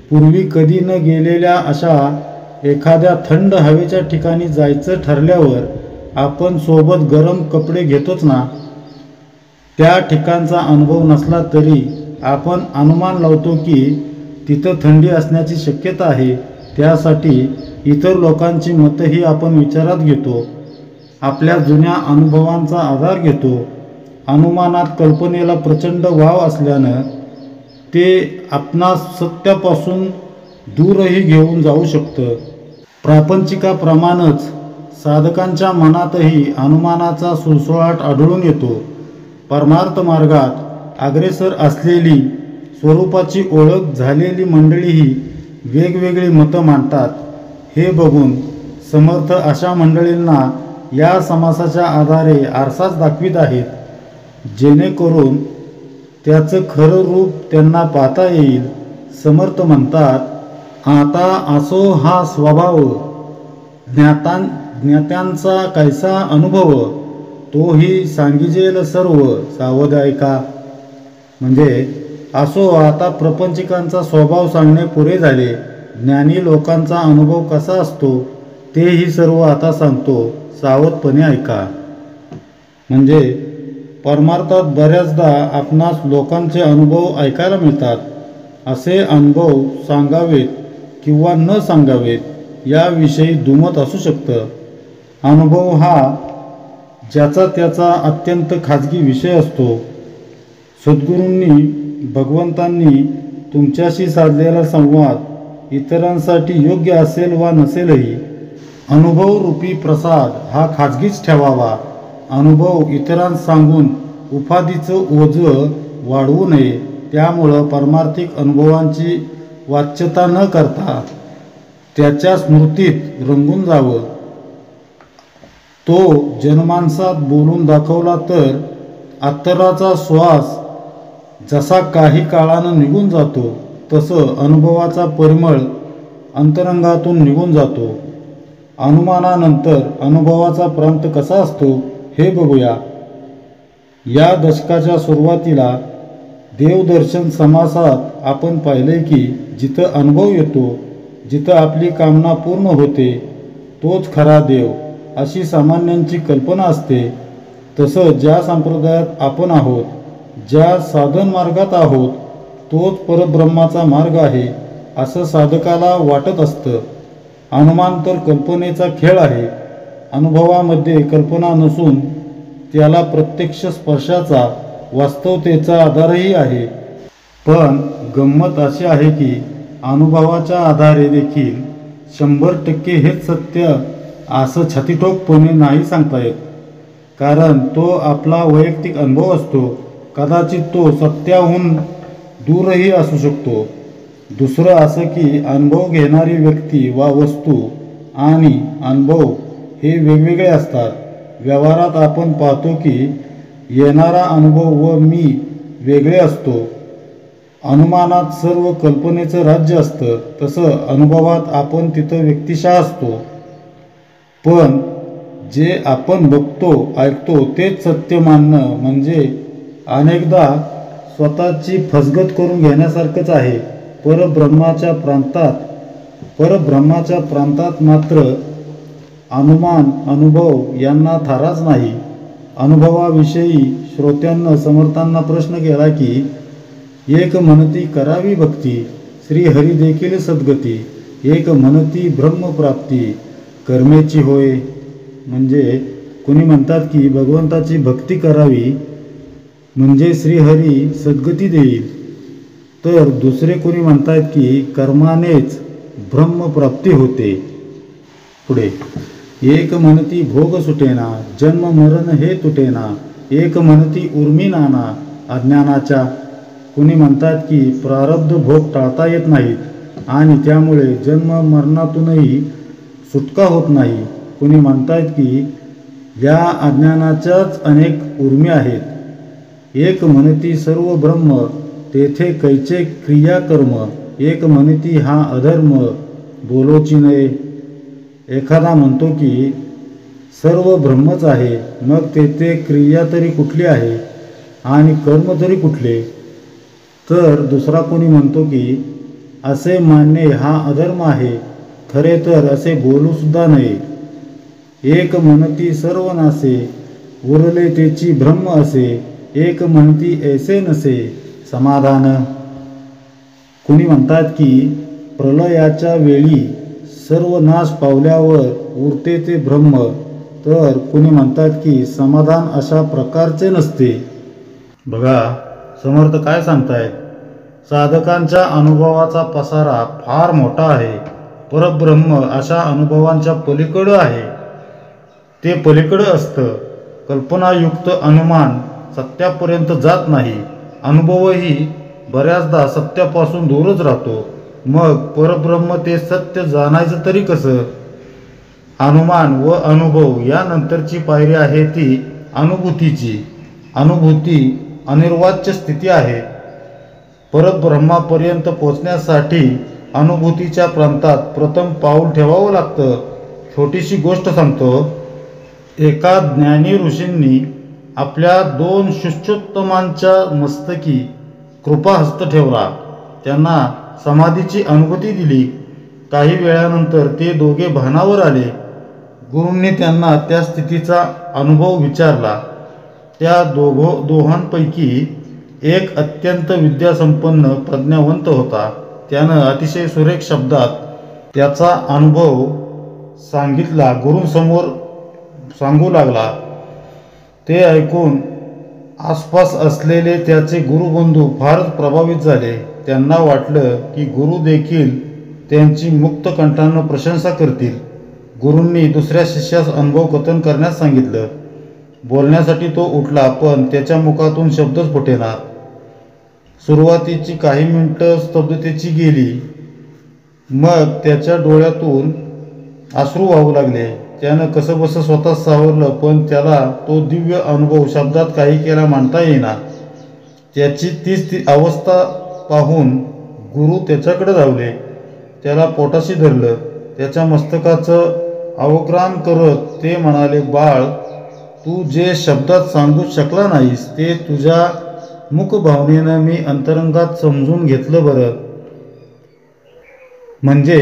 पूर्वी कधी न गेलेल्या अशा एखाद्या थंड हवेच्या ठिकाणी जायचं ठरल्यावर आपण सोबत गरम कपडे घेतोच ना. त्या ठिकाणचा अनुभव नसला तरी आपण अनुमान लावतो की तिथं थंडी असण्याची शक्यता आहे. त्यासाठी इतर लोकांची मतंही आपण विचारात घेतो, आपल्या जुन्या अनुभवांचा आधार घेतो. अनुमानात कल्पनेला प्रचंड वाव असल्यानं ते आपणास सत्यापासून दूरही घेऊन जाऊ शकतं. प्रापंचिकाप्रमाणेच साधकांच्या मनातही अनुमानाचा सुळसुळाट आढळून येतो. परमार्थ मार्गात अग्रेसर असलेली, स्वरूपाची ओळख झालेली मंडळीही वेगवेगळी मतं मांडतात. हे बघून समर्थ अशा मंडळींना या समासाच्या आधारे आरसाच दाखवित आहेत, जेणेकरून त्याचं खरं रूप त्यांना पाहता येईल. समर्थ म्हणतात, आता असो हा स्वभाव, ज्ञात्यांचा कैसा अनुभव, तोही सांगिजेल सर्व सावध ऐका. म्हणजे असो आता प्रपंचिकांचा स्वभाव सांगणे पुरे झाले, ज्ञानी लोकांचा अनुभव कसा असतो तेही सर्व आता सांगतो, सावधपणे ऐका. म्हणजे परमार्थात बऱ्याचदा आपणास लोकांचे अनुभव ऐकायला मिळतात. असे अनुभव सांगावेत किंवा न सांगावेत याविषयी दुमत असू शकतं. अनुभव हा ज्याचा त्याचा अत्यंत खाजगी विषय असतो. सद्गुरूंनी, भगवंतांनी तुमच्याशी साधलेला संवाद इतरांसाठी योग्य असेल वा नसेलही, अनुभवरूपी प्रसाद हा खाजगीच ठेवावा. अनुभव इतरांस सांगून उपाधीचं ओझं वाढवू नये. त्यामुळं पारमार्थिक अनुभवांची वाच्यता न करता त्याच्या स्मृतीत रंगून जावं. तो जनमानसात बोलून दाखवला तर अत्तराचा श्वास जसा काही काळानं निघून जातो, तसं अनुभवाचा परिमळ अंतरंगातून निघून जातो. अनुमानानंतर अनुभवाचा प्रांत कसा असतो हे बघूया. या दशकाच्या सुरुवातीला देवदर्शन समासात आपण पाहिले की जिथं अनुभव येतो, जिथं आपली कामना पूर्ण होते, तोच खरा देव अशी सामान्यांची कल्पना असते. तसं ज्या संप्रदायात आपण आहोत, ज्या साधन मार्गात आहोत, तोच परब्रह्माचा मार्ग आहे असं साधकाला वाटत असतं. अनुमान तर कल्पनेचा खेळ आहे. अनुभवामध्ये कल्पना नसून त्याला प्रत्यक्ष स्पर्शाचा, वास्तवतेचा आधारही आहे. पण गंमत अशी आहे की अनुभवाच्या आधारे देखील 100% हेच सत्य असं छातीठोकपणे नाही सांगता येत. कारण तो आपला वैयक्तिक अनुभव असतो. कदाचित तो सत्याहून दूरही असू शकतो. दुसरं असं की अनुभव घेणारी व्यक्ती वा वस्तू आणि अनुभव हे वेगवेगळे असतात. व्यवहारात आपण पाहतो की येणारा अनुभव व मी वेगळे असतो. अनुमानात सर्व कल्पनेचं राज्य असतं, तसं अनुभवात आपण तिथं व्यक्तिशः असतो. पण जे आपण बघतो, ऐकतो तेच सत्य मानणं म्हणजे अनेकदा स्वतःची फसगत करून घेण्यासारखंच आहे. परब्रह्माच्या प्रांतात मात्र अनुमान, अनुभव यांना थाराच नाही. अनुभवाविषयी श्रोत्यांना समर्थांना प्रश्न केला की एक म्हणती करावी भक्ती श्रीहरी देखील सद्गती, एक म्हणती ब्रह्मप्राप्ती कर्मेची होय. म्हणजे कोणी म्हणतात की भगवंताची भक्ती करावी म्हणजे श्रीहरी सद्गती देईल, तर दुसरे कोणी म्हणतात की कर्मानेच ब्रह्मप्राप्ती होते. पुढे एक म्हणती भोग सुटेना जन्म मरण हे तुटेना, एक म्हणती उर्मी नाना अज्ञानाच्या. कोणी म्हणतात की प्रारब्ध भोग टाळता येत नाहीत आणि त्यामुळे जन्म मरणातूनही सुटका होत नाही. कोणी म्हणतात की या अज्ञानाच्याच अनेक उर्मी आहेत. एक म्हणती सर्व ब्रह्म तेथे कैचे क्रियाकर्म, एक म्हणती हा अधर्म बोलोची नये. एखादा म्हणतो की सर्व ब्रह्मच आहे, मग तेथे क्रिया तरी कुठली आहे आणि कर्म तरी कुठले. तर दुसरा कोणी म्हणतो की असे मानणे हा अधर्म आहे, खरे तर असे बोलू सुद्धा नये. एक म्हणती सर्व नासे उरले तेची ब्रह्म असे, एक म्हणती ऐसे नसे समाधान. कोणी म्हणतात की प्रलयाच्या वेळी सर्व नाश पावल्यावर उरते ते ब्रह्म, तर कोणी म्हणतात की समाधान अशा प्रकारचे नसते. बघा समर्थ काय सांगतायत, साधकांच्या अनुभवाचा पसारा फार मोठा आहे. परब्रह्म अशा अनुभवांच्या पलीकडं आहे, ते पलीकडं असतं. कल्पनायुक्त अनुमान सत्यापर्यंत जात नाही, अनुभवही बऱ्याचदा सत्यापासून दूरच राहतो. मग परब्रह्म ते सत्य जाणायचं तरी कसं. अनुमान व अनुभव यानंतरची पायरी आहे ती अनुभूतीची. अनुभूती अनिर्वाच्य स्थिती आहे. परब्रह्मापर्यंत पोचण्यासाठी अनुभूतीच्या प्रांतात प्रथम पाऊल ठेवावं लागतं. छोटीशी गोष्ट सांगतो. एका ज्ञानी ऋषींनी आपल्या 2 शिष्योत्तमांच्या मस्तकी कृपाहस्त ठेवला, त्यांना समाधीची अनुभूती दिली. काही वेळानंतर ते दोघे भानावर आले. गुरूंनी त्यांना त्या स्थितीचा अनुभव विचारला. त्या दोघांपैकी एक अत्यंत विद्यासंपन्न प्रज्ञावंत होता. त्यानं अतिशय सुरेख शब्दात त्याचा अनुभव सांगितला. गुरूंसमोर सांगू लागला. ते ऐकून आसपास असलेले त्याचे गुरुबंधू फारच प्रभावित झाले. त्यांना वाटलं की गुरु देखील त्यांची मुक्त कंठानं प्रशंसा करतील. गुरूंनी दुसऱ्या शिष्यास अनुभव कथन करण्यास सांगितलं. बोलण्यासाठी तो उठला, पण त्याच्या मुखातून शब्दच फुटेना. सुरुवातीची काही मिनिटं स्तब्धतेची गेली. मग त्याच्या डोळ्यातून अश्रू वाहू लागले. त्यानं कसंबसं स्वतः सावरलं, पण त्याला तो दिव्य अनुभव शब्दात काही केला मांडता येईना. त्याची ती अवस्था पाहून गुरु त्याच्याकडे धावले. त्याला पोटाशी धरलं. त्याच्या मस्तकाचं अवग्राण करत ते म्हणाले, बाळ, तू जे शब्दात सांगू शकला नाहीस ते तुझ्या मुखभावनेनं मी अंतरंगात समजून घेतलं बरं. म्हणजे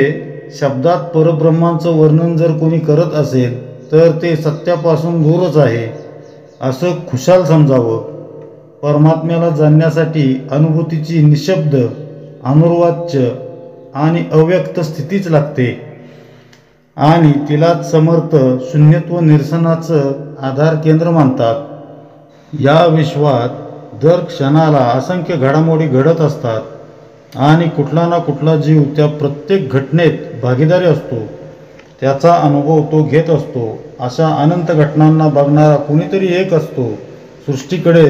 शब्दात परब्रह्माचं वर्णन जर कोणी करत असेल तर ते सत्यापासून दूरच आहे असं खुशाल समजावं. परमात्म्याला जाणण्यासाठी अनुभूतीची निशब्द, अनुर्वाच्य आणि अव्यक्त स्थितीच लागते आणि तिलाच समर्थ शून्यत्व निरसनाचं आधार केंद्र मानतात. या विश्वात दर क्षणाला असंख्य घडामोडी घडत असतात आणि कुठला ना कुठला जीव त्या प्रत्येक घटनेत भागीदारी असतो. त्याचा अनुभव तो घेत असतो. अशा अनंत घटनांना बघणारा कुणीतरी एक असतो. सृष्टीकडे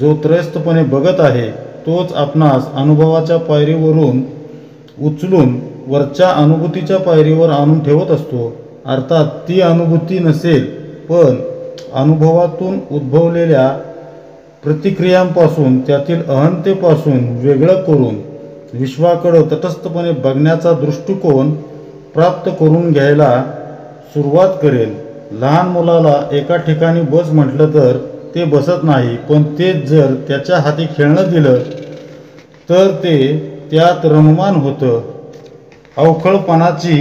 जो त्रयस्थपणे बघत आहे तोच आपणास अनुभवाच्या पायरीवरून उचलून वरच्या अनुभूतीच्या पायरीवर आणून ठेवत असतो. अर्थात ती अनुभूती नसेल, पण अनुभवातून उद्भवलेल्या प्रतिक्रियांपासून, त्यातील अहंतेपासून वेगळं करून विश्वाकडं तटस्थपणे बघण्याचा दृष्टिकोन प्राप्त करून घ्यायला सुरुवात करेल. लहान मुलाला एका ठिकाणी बस म्हटलं तर ते बसत नाही, पण तेच जर त्याच्या हाती खेळणं दिलं तर ते त्यात रममान होतं. अवखळपणाची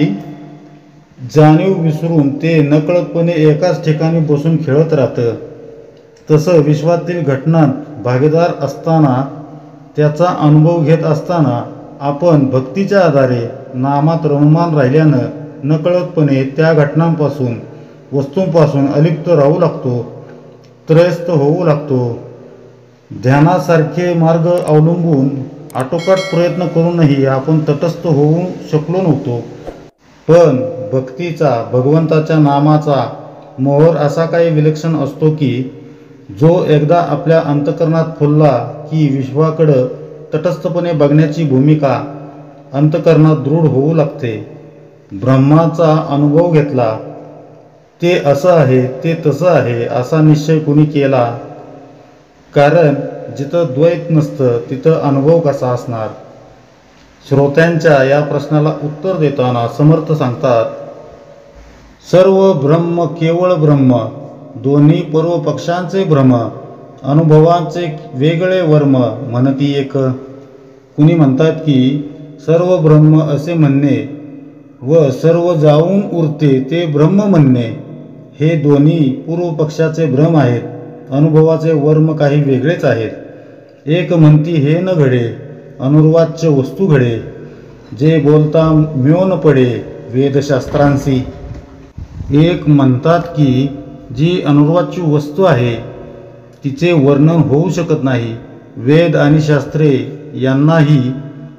जाणीव विसरून ते नकळतपणे एकाच ठिकाणी बसून खेळत राहतं. तसं विश्वातील घटनांत भागीदार असताना, त्याचा अनुभव घेत असताना आपण भक्तीच्या आधारे नामात रममाण राहिल्यानं नकळतपणे त्या घटनांपासून, वस्तूंपासून अलिप्त राहू लागतो, त्रयस्थ होऊ लागतो. ध्यानासारखे मार्ग अवलंबून आटोकाट प्रयत्न करूनही आपण तटस्थ होऊ शकलो नव्हतो. पण भक्तीचा, भगवंताच्या नामाचा मोहर असा काही विलक्षण असतो की जो एकदा आपल्या अंतःकरणात फुलला की विश्वाकडं तटस्थपणे बघण्याची भूमिका अंतःकरणात दृढ होऊ लागते. ब्रह्माचा अनुभव घेतला, ते असं आहे, ते तसं आहे असा निश्चय कुणी केला? कारण जिथं द्वैत नसतं तिथं अनुभव कसा असणार? श्रोत्यांच्या या प्रश्नाला उत्तर देताना समर्थ सांगतात, सर्व ब्रह्म केवळ ब्रह्म, दोन्ही पूर्व पक्षांचे भ्रम, अनुभवांचे वेगळे वर्म म्हणती एक. कुणी म्हणतात की सर्व ब्रह्म असे म्हणणे व सर्व जाऊन उरते ते ब्रह्म म्हणणे हे दोन्ही पूर्व पक्षाचे भ्रम आहेत. अनुभवाचे वर्म काही वेगळेच आहेत. एक म्हणती हे न घडे, अनुर्वाच्य वस्तू घडे, जे बोलता म्योन पडे वेदशास्त्रांसी. एक म्हणतात की जी अनुर्वाच्य वस्तू आहे तिचे वर्णन होऊ शकत नाही. वेद आणि शास्त्रे यांनाही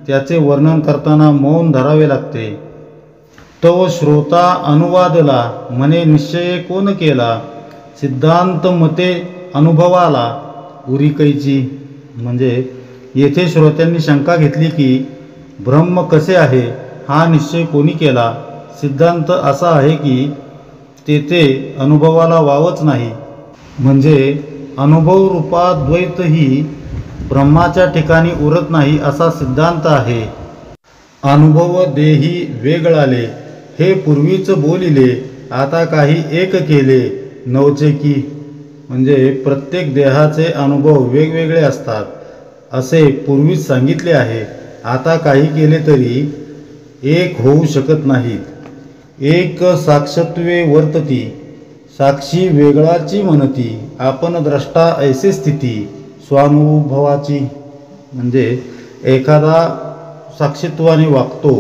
त्याचे वर्णन करताना मौन धरावे लागते. तव श्रोता अनुवादला म्हणे निश्चय कोण केला, सिद्धांत मते अनुभवाला उरी कैची. म्हणजे येथे श्रोत्यांनी शंका घेतली की ब्रह्म कसे आहे हा निश्चय कोणी केला. सिद्धांत असा आहे की तेथे अनुभवाला वावच नाही. म्हणजे अनुभव रूपात द्वैतही ब्रह्माच्या ठिकाणी उरत नाही असा सिद्धांत आहे. अनुभव देही वेगळाले, हे पूर्वीच बोलिले, आता काही एक केले नवचे की. म्हणजे प्रत्येक देहाचे अनुभव वेगवेगळे असतात असे पूर्वीच सांगितले आहे. आता काही केले तरी एक होऊ शकत नाहीत. एक साक्षत्वे वर्तती, साक्षी वेगळाची म्हणती, आपण द्रष्टा ऐसे स्थिती स्वानुभवाची. म्हणजे एखादा साक्षीत्वाने वागतो,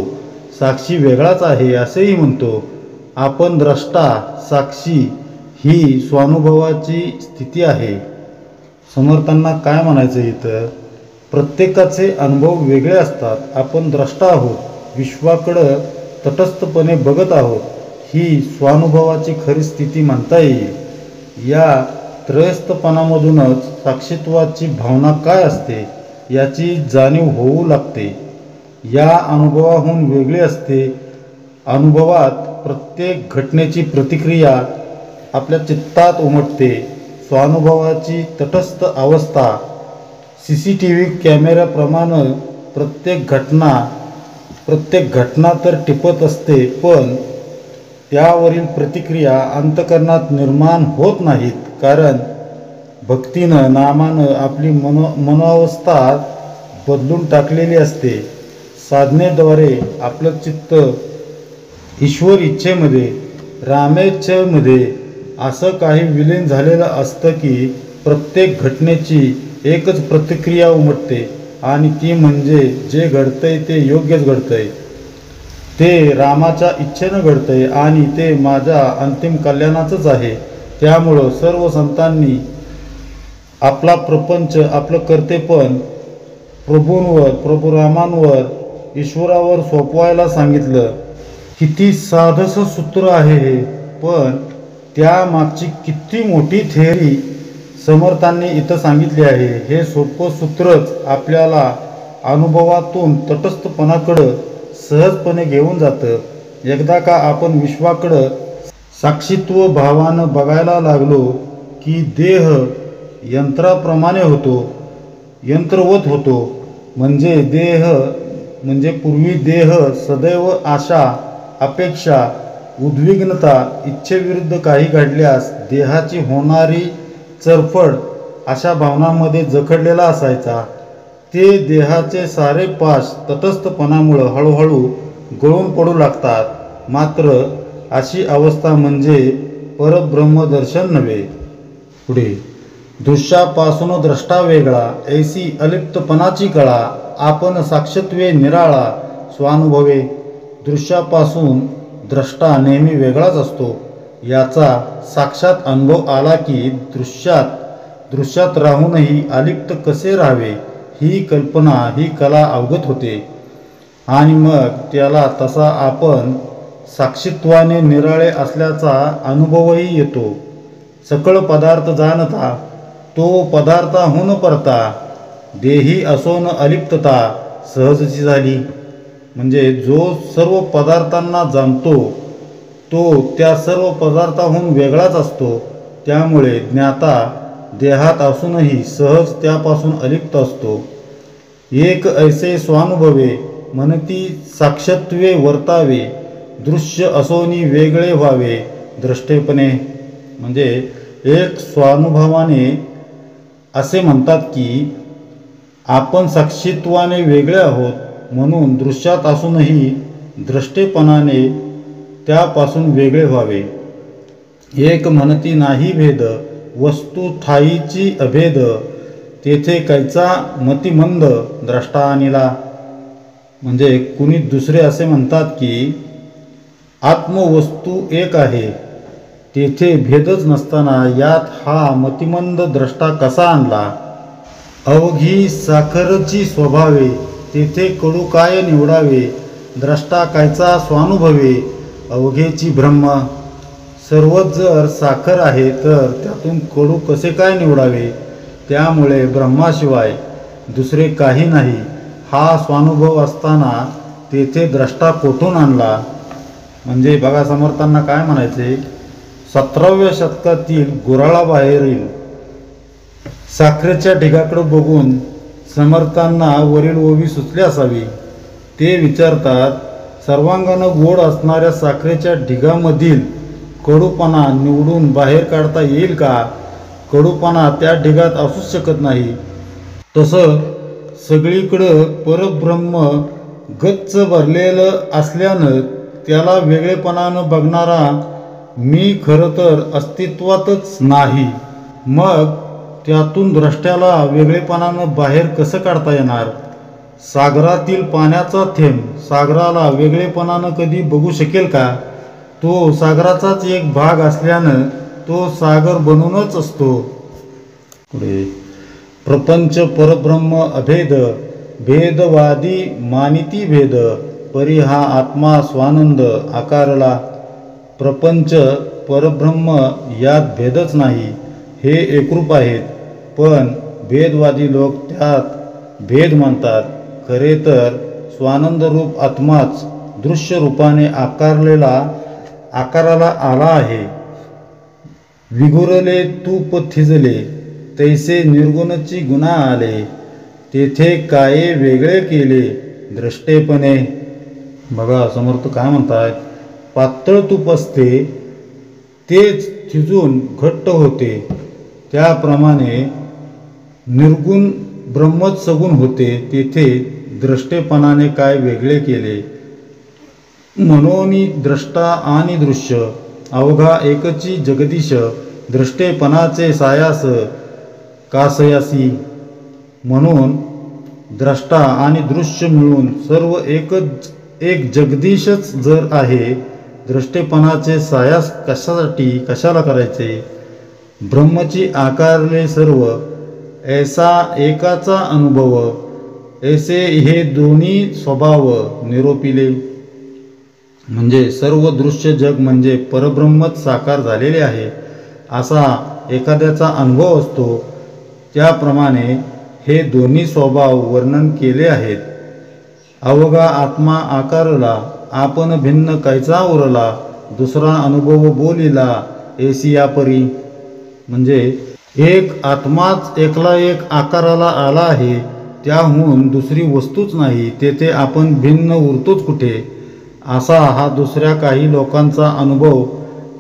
साक्षी वेगळाच आहे असेही म्हणतो. आपण द्रष्टा, साक्षी ही स्वानुभवाची स्थिती आहे. समर्थांना काय म्हणायचं इथं, प्रत्येकाचे अनुभव वेगळे असतात. आपण द्रष्टा आहोत, विश्वाकडं तटस्थपणे बघत आहोत, ही स्वानुभवाची खरी स्थिती म्हणता येईल. या त्रयस्थपणामधूनच साक्षीत्वाची भावना काय असते याची जाणीव होऊ लागते. या अनुभवाहून वेगळे असते. अनुभवात प्रत्येक घटनेची प्रतिक्रिया आपल्या चित्तात उमटते. स्वानुभवाची तटस्थ अवस्था CCTV कॅमेऱ्याप्रमाणे प्रत्येक घटना तर टिपत असते, पण त्यावरील प्रतिक्रिया अंतःकरणात निर्माण होत नाहीत. कारण भक्तीनं, नामानं आपली मनोअवस्था बदलून टाकलेली असते. साधनेद्वारे आपलं चित्त ईश्वर इच्छेमध्ये, रामेच्छेमध्ये असं काही विलीन झालेलं असतं की प्रत्येक घटनेची एकच प्रतिक्रिया उमटते आणि ती म्हणजे जे घडतंय ते योग्यच घडतंय, ते रामाच्या इच्छेनं घडतंय आणि ते माझ्या अंतिम कल्याणाचंच आहे. त्यामुळं सर्व संतांनी आपला प्रपंच, आपलं कर्तेपण प्रभूंवर, प्रभू रामांवर, ईश्वरावर सोपवायला सांगितलं. किती साधंसं सूत्र आहे हे, पण त्यामागची किती मोठी थेअरी समर्थांनी इथं सांगितली आहे. हे सोपं सूत्रच आपल्याला अनुभवातून तटस्थपणाकडं सहजपणे घेऊन जातं. एकदा का आपण विश्वाकडं साक्षीत्व भावानं बघायला लागलो की देह यंत्राप्रमाणे होतो, यंत्रवत होतो. म्हणजे पूर्वी देह सदैव आशा, अपेक्षा, उद्विग्नता, इच्छेविरुद्ध काही घडल्यास देहाची होणारी चरफड अशा भावनांमध्ये जखडलेला असायचा. ते देहाचे सारे पाश तटस्थपणामुळं हळूहळू गळून पडू लागतात. मात्र अशी अवस्था म्हणजे परब्रह्मदर्शन नव्हे. पुढे दृश्यापासून द्रष्टा वेगळा, ऐसी अलिप्तपणाची कळा, आपण साक्षत्वे निराळा स्वानुभवे. दृश्यापासून द्रष्टा नेहमी वेगळाच असतो, याचा साक्षात अनुभव आला की दृश्यात राहूनही अलिप्त कसे राहावे ही कल्पना, ही कला अवगत होते. आणि मग त्याला तसा आपण साक्षीत्वाने निराळे असल्याचा अनुभवही येतो. सकळ पदार्थ जाणता, तो पदार्थाहून परता, देही असोन अलिप्तता सहजची झाली. म्हणजे जो सर्व पदार्थांना जाणतो तो त्या सर्व पदार्थाहून वेगळाच असतो. त्यामुळे ज्ञाता देहात असूनही सहज त्यापासून अलिप्त असतो. एक ऐसे स्वानुभवे म्हणती साक्षत्वे वर्तावे, दृश्य असोनी वेगळे व्हावे द्रष्टेपणे. म्हणजे एक स्वानुभवाने असे म्हणतात की आपण साक्षीत्वाने वेगळे आहोत, म्हणून दृश्यात असूनही द्रष्टेपणाने त्यापासून वेगळे व्हावे. एक म्हणती नाही भेद, वस्तू ठाईची अभेद, तेथे कैचा मतिमंद द्रष्टा आणिला. म्हणजे कुणी दुसरे असे म्हणतात की आत्मवस्तू एक आहे, तेथे भेदच नसताना यात हा मतिमंद द्रष्टा कसा आणला. अवघी साखरची स्वभावे, तेथे कडू काय निवडावे, द्रष्टा कायचा स्वानुभवे, अवघेची ब्रह्म. सर्वच जर साखर आहे तर त्यातून कडू कसे काय निवडावे. त्यामुळे ब्रह्माशिवाय दुसरे काही नाही हा स्वानुभव असताना तेथे द्रष्टा कोठून आणला. म्हणजे बघा समर्थांना काय म्हणायचे, 17व्या शतकातील गुऱ्हाळाबाहेरील साखरेच्या ढिगाकडे बघून समर्थांना वरील ओवी सुचली असावी. ते विचारतात, सर्वांगानं गोड असणाऱ्या साखरेच्या ढिगामधील कडूपणा निवडून बाहेर काढता येईल का. कडूपणा त्या ढिगात असूच शकत नाही. तसं सगळीकडं परब्रह्म गच्च भरलेलं असल्यानं त्याला वेगळेपणानं बघणारा मी खरं तर अस्तित्वातच नाही. मग त्यातून द्रष्ट्याला वेगळेपणानं बाहेर कसं काढता येणार. सागरातील पाण्याचा थेंब सागराला वेगळेपणानं कधी बघू शकेल का. तो सागराचाच एक भाग असल्यानं तो सागर बनूनच असतो. पुढे प्रपंच परब्रह्म अभेद, भेदवादी मानिती भेद, परी हा आत्मा स्वानंद आकारला. प्रपंच परब्रह्म यात भेदच नाही, हे एकरूप आहेत. पण भेदवादी लोक त्यात भेद मानतात. खरे तर स्वानंद रूप आत्माच दृश्य रूपाने आकाराला आला आहे. विघुरले तूप थिजले, तैसे निर्गुणची गुणा आले, तेथे काये वेगळे केले द्रष्टेपणे. बघा समर्थ काय म्हणतात, पातळ तूप असते तेच थिजून घट्ट होते, त्याप्रमाणे निर्गुण ब्रह्मच सगुण होते, तेथे द्रष्टेपणाने काय वेगळे केले. मनोनी द्रष्टा आणि दृश्य अवघा एकची जगदीश, द्रष्टेपणाचे सायास कासयासी. म्हणून द्रष्टा आणि दृश्य मिळून सर्व एक जगदीशच जर आहे, द्रष्टेपणाचे सायास कशाला करायचे. ब्रह्मची आकारले सर्व, ऐसा एकाचा अनुभव, ऐसे हे दोन्ही स्वभाव निरोपिले. म्हणजे सर्व दृश्य जग म्हणजे परब्रह्मच साकार झालेले आहे असा एखाद्याचा अनुभव असतो. त्याप्रमाणे हे दोन्ही स्वभाव वर्णन केले आहेत. अवघा आत्मा आकारला, आपण भिन्न कैचा उरला, दुसरा अनुभव बोलिला ऐसिया परी. म्हणजे एक आत्माच एकला एक आकाराला आला आहे, त्याहून दुसरी वस्तूच नाही, तेथे आपण भिन्न उरतोच कुठे, असा हा दुसऱ्या काही लोकांचा अनुभव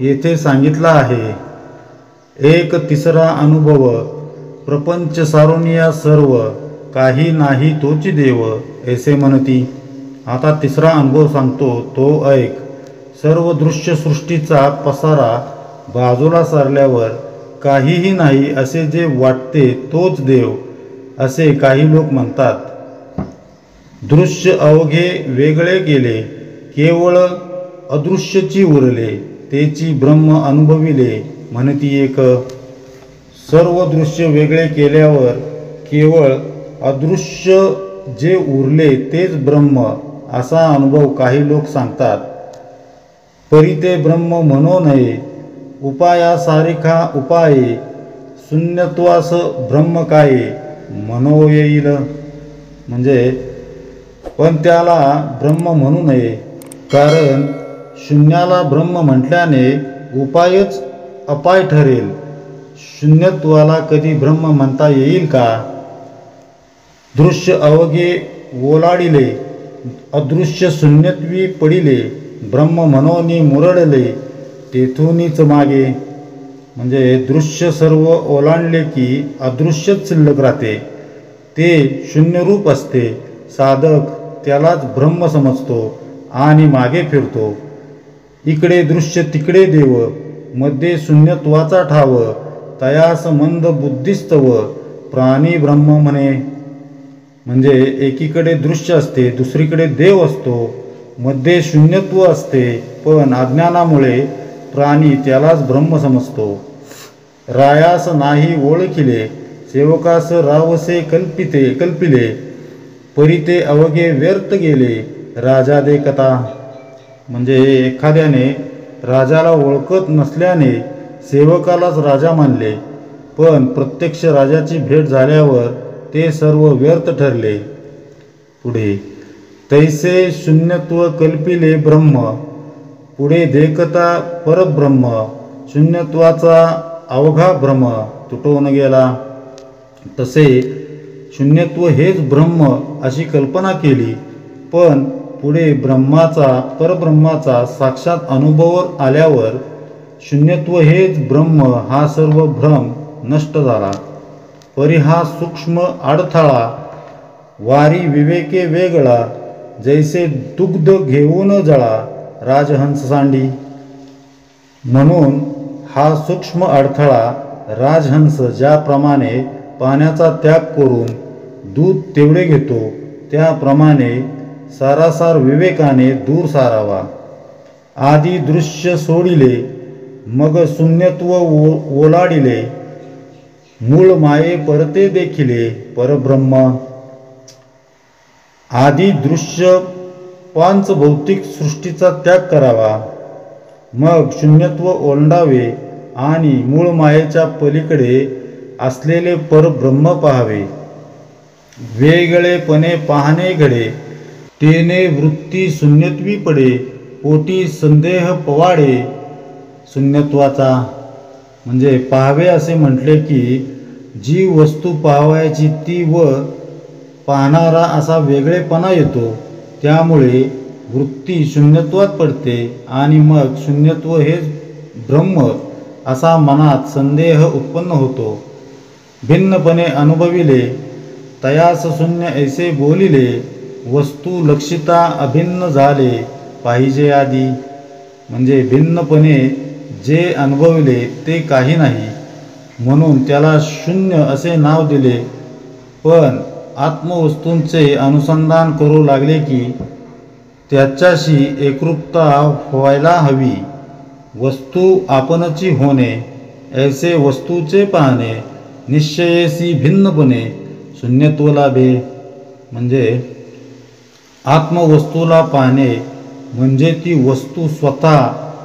येथे सांगितला आहे. एक तिसरा अनुभव, प्रपंच सारोनिया सर्व, काही नाही तोची देव ऐसे म्हणती. आता तिसरा अनुभव सांगतो तो ऐक. सर्व दृश्य सृष्टीचा पसारा बाजूला सारल्यावर काहीही नाही असे जे वाटते तोच देव असे काही लोक म्हणतात. दृश्य अवघे वेगळे केले, केवळ अदृश्यची उरले, तेची ब्रह्म अनुभविले म्हणती एक. सर्व दृश्य वेगळे केल्यावर केवळ अदृश्य जे उरले तेच ब्रह्म असा अनुभव काही लोक सांगतात. परी ते ब्रह्म म्हणो नये, उपायासारिखा उपाये, शून्यत्वास ब्रह्म काये म्हणो येईल. म्हणजे पण त्याला ब्रह्म म्हणू नये, कारण शून्याला ब्रह्म म्हटल्याने उपायच अपाय ठरेल. शून्यत्वाला कधी ब्रह्म म्हणता येईल का? दृश्य अवघे ओलाडिले, अदृश्य शून्यत्वी पडिले, ब्रह्म मनोनी मुरडले तेथूनच मागे. म्हणजे दृश्य सर्व ओलांडले की अदृश्यच शिल्लक राहते, ते शून्यरूप असते. साधक त्यालाच ब्रह्म समजतो आणि मागे फिरतो. इकडे दृश्य तिकडे देव, मध्ये शून्यत्वाचा ठाव, तयास मंद बुद्धिस्तव प्राणी ब्रह्म म्हणे. म्हणजे एकीकडे दृश्य असते, दुसरीकडे देव असतो, मध्ये शून्यत्व असते, पण अज्ञानामुळे प्राणी त्यालाच ब्रह्म समजतो. रायास नाही ओळखिले, सेवकास रावसे कल्पिले, परी ते अवघे व्यर्थ गेले राजा दे कथा. म्हणजे एखाद्याने राजाला ओळखत नसल्याने सेवकालाच राजा मानले, पण प्रत्यक्ष राजाची भेट झाल्यावर ते सर्व व्यर्थ ठरले. पुढे तैसे शून्यत्व कल्पिले ब्रह्म, पुढे देखता परब्रह्म, शून्यत्वाचा अवघा भ्रम तुटून गेला. तसे शून्यत्व हेच ब्रह्म अशी कल्पना केली, पण पुढे परब्रह्माचा साक्षात अनुभव आल्यावर शून्यत्व हेच ब्रह्म हा सर्व भ्रम नष्ट झाला. परी हा सूक्ष्म अडथळा वारी विवेके वेगळा, जैसे दुग्ध घेऊन जळा राजहंस सांडी. म्हणून हा सूक्ष्म अडथळा राजहंस ज्याप्रमाणे पाण्याचा त्याग करून दूध तेवढे घेतो, त्याप्रमाणे सारासार विवेकाने दूर सारावा. आधी दृश्य सोडिले, मग शून्यत्व ओलाडिले, मूळ माये परते देखिले परब्रह्म. आधी दृश्य पांच भौतिक सृष्टीचा त्याग करावा, मग शून्यत्व ओलांडावे आणि मूळ मायेच्या पलीकडे असलेले परब्रह्म पाहावे. वेगळेपणे पाहणे घडे, तेने वृत्ती शून्यत्वी पडे, पोटी संदेह पवाडे शून्यत्वाचा. म्हणजे पाहावे असे म्हटले की जी वस्तू पाहावयाची ती व पाहणारा असा वेगळेपणा येतो, त्यामुळे वृत्ती शून्यत्वात पडते आणि मग शून्यत्व हेच ब्रह्म असा मनात संदेह उत्पन्न होतो. भिन्नपणे अनुभविले, तयास शून्य ऐसे बोलिले, वस्तू लक्षिता अभिन्न झाले पाहिजे आधी. म्हणजे भिन्नपणे जे अनुभवले ते काही नाही म्हणून त्याला शून्य असे नाव दिले. पण आत्मवस्तूंचे अनुसंधान करू लागले की त्याच्याशी एकरूपता व्हायला हवी. वस्तू आपणची होणे, ऐसे वस्तूचे पाहणे, निश्चयेसी भिन्नपणे शून्यत्व लाभे. म्हणजे आत्मवस्तूला पाहणे म्हणजे ती वस्तू स्वतः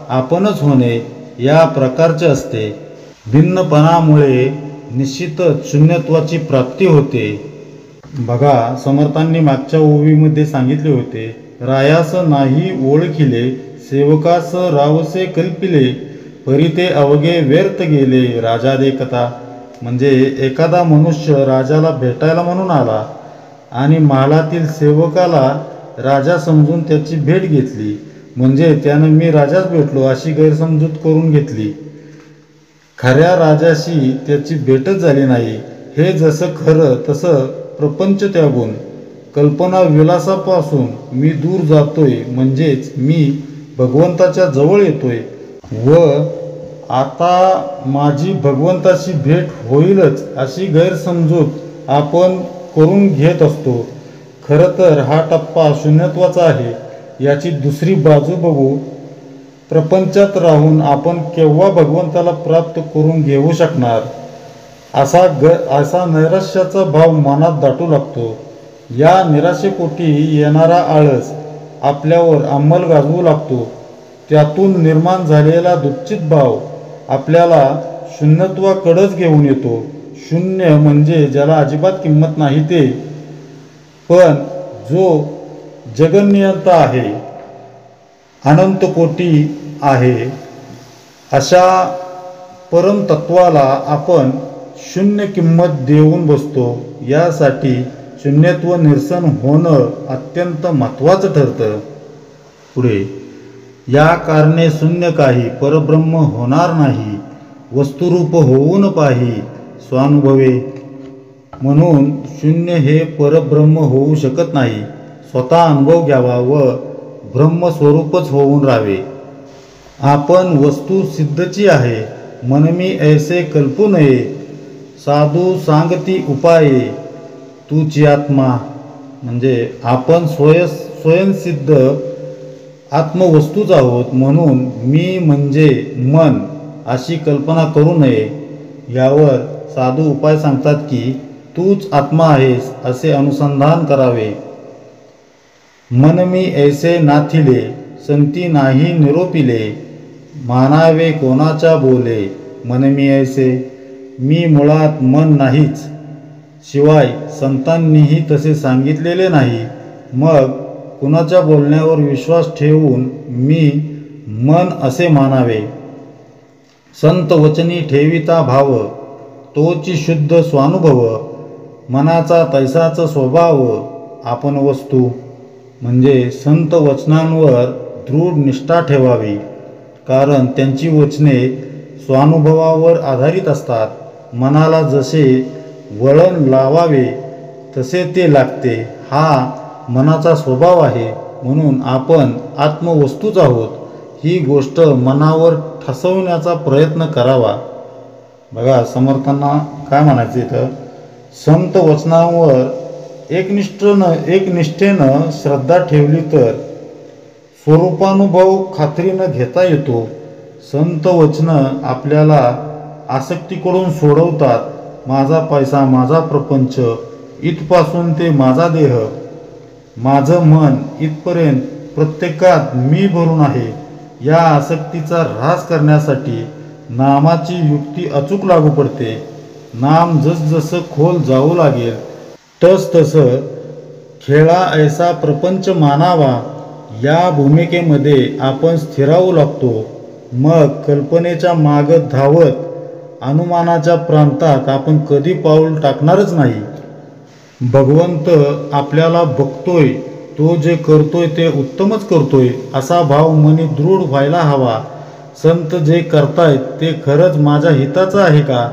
आपणच होणे या प्रकारचे असते. भिन्नपणामुळे निश्चितच शून्यत्वाची प्राप्ती होते. बघा, समर्थांनी मागच्या ओवीमध्ये सांगितले होते, रायास नाही ओळखिले, सेवकास रावसे कल्पिले, परी ते अवघे व्यर्थ गेले राजा दे कथा. म्हणजे एखादा मनुष्य राजाला भेटायला म्हणून आला आणि महालातील सेवकाला राजा समजून त्याची भेट घेतली, म्हणजे त्यानं मी राजाच भेटलो अशी गैरसमजूत करून घेतली. खऱ्या राजाशी त्याची भेटच झाली नाही. हे जसं खरं तसं प्रपंच त्यागून कल्पना विलासापासून मी दूर जातोय, म्हणजेच मी भगवंताच्या जवळ येतोय व आता माझी भगवंताशी भेट होईलच अशी गैरसमजूत आपण करून घेत असतो. खरं तर हा टप्पा शून्यत्वाचा आहे. याची दुसरी बाजू बघू. प्रपंचात राहून आपण केव्हा भगवंताला प्राप्त करून घेऊ शकणार असा नैराश्याचा भाव मनात दाटू लागतो. या निराशेपोटी येणारा आळस आपल्यावर अंमल गाजवू लागतो. त्यातून निर्माण झालेला दुःखित भाव आपल्याला शून्यत्वाकडेच घेऊन येतो. शून्य म्हणजे ज्याला अजिबात किंमत नाही ते, पण जो जगन्नियंता आहे, अनंतकोटी आहे, अशा परमतत्वाला आपण शून्य किंमत देऊन बसतो. यासाठी शून्यत्व निरसन होणं अत्यंत महत्त्वाचं ठरतं. पुढे, या कारणे शून्य काही परब्रह्म होणार नाही. वस्तुरूप होऊन पाही स्वानुभवे. म्हणून शून्य हे परब्रह्म होऊ शकत नाही. स्वतः अनुभव घ्यावा व ब्रह्मस्वरूपच होऊन राहावे. आपण वस्तू सिद्धची आहे. मनमी ऐसे कल्पू नये. साधू सांगती उपाये तूची आत्मा. म्हणजे आपण स्वयंसिद्ध आत्मवस्तूच आहोत. म्हणून मी म्हणजे मन अशी कल्पना करू नये. यावर साधू उपाय सांगतात की तूच आत्मा आहेस असे अनुसंधान करावे. मनमी ऐसे नाथिले संती नाही निरोपिले. मानावे कोणाच्या बोले मनमी ऐसे. मी मुळात मन नाहीच, शिवाय संतांनीही तसे सांगितलेले नाही. मग कुणाच्या बोलण्यावर विश्वास ठेवून मी मन असे मानावे. संत वचनी ठेविता भाव तोची शुद्ध स्वानुभव. मनाचा तैसाच स्वभाव आपण वस्तू. म्हणजे संत वचनांवर दृढ निष्ठा ठेवावी, कारण त्यांची वचने स्वानुभवावर आधारित असतात. मनाला जसे वळण लावावे तसे ते लागते. हा मनाचा स्वभाव आहे. म्हणून आपण आत्मवस्तूच आहोत ही गोष्ट मनावर ठसवण्याचा प्रयत्न करावा. बघा, समर्थांना काय म्हणायचं इथं, संत वचनावर एकनिष्ठेनं श्रद्धा ठेवली तर स्वरूपानुभव खात्रीनं घेता येतो. संत वचनं आपल्याला आसक्तीकडून सोडवतात. माझा पैसा, माझा प्रपंच इथपासून ते माझा देह, माझं मन इथपर्यंत प्रत्येकात मी भरून आहे. या आसक्तीचा ऱ्हास करण्यासाठी नामाची युक्ती अचूक लागू पडते. नाम जसजसं खोल जाऊ लागेल तसतसं खेळा ऐसा प्रपंच मानावा या भूमिकेमध्ये आपण स्थिरावू लागतो. मग कल्पनेच्या मागं धावत अनुमानाच्या प्रांतात आपण कधी पाऊल टाकणारच नाही. भगवंत आपल्याला बघतोय, तो जे करतोय ते उत्तमच करतोय असा भाव मनी दृढ व्हायला हवा. संत जे करतायत ते खरंच माझ्या हिताचं आहे का,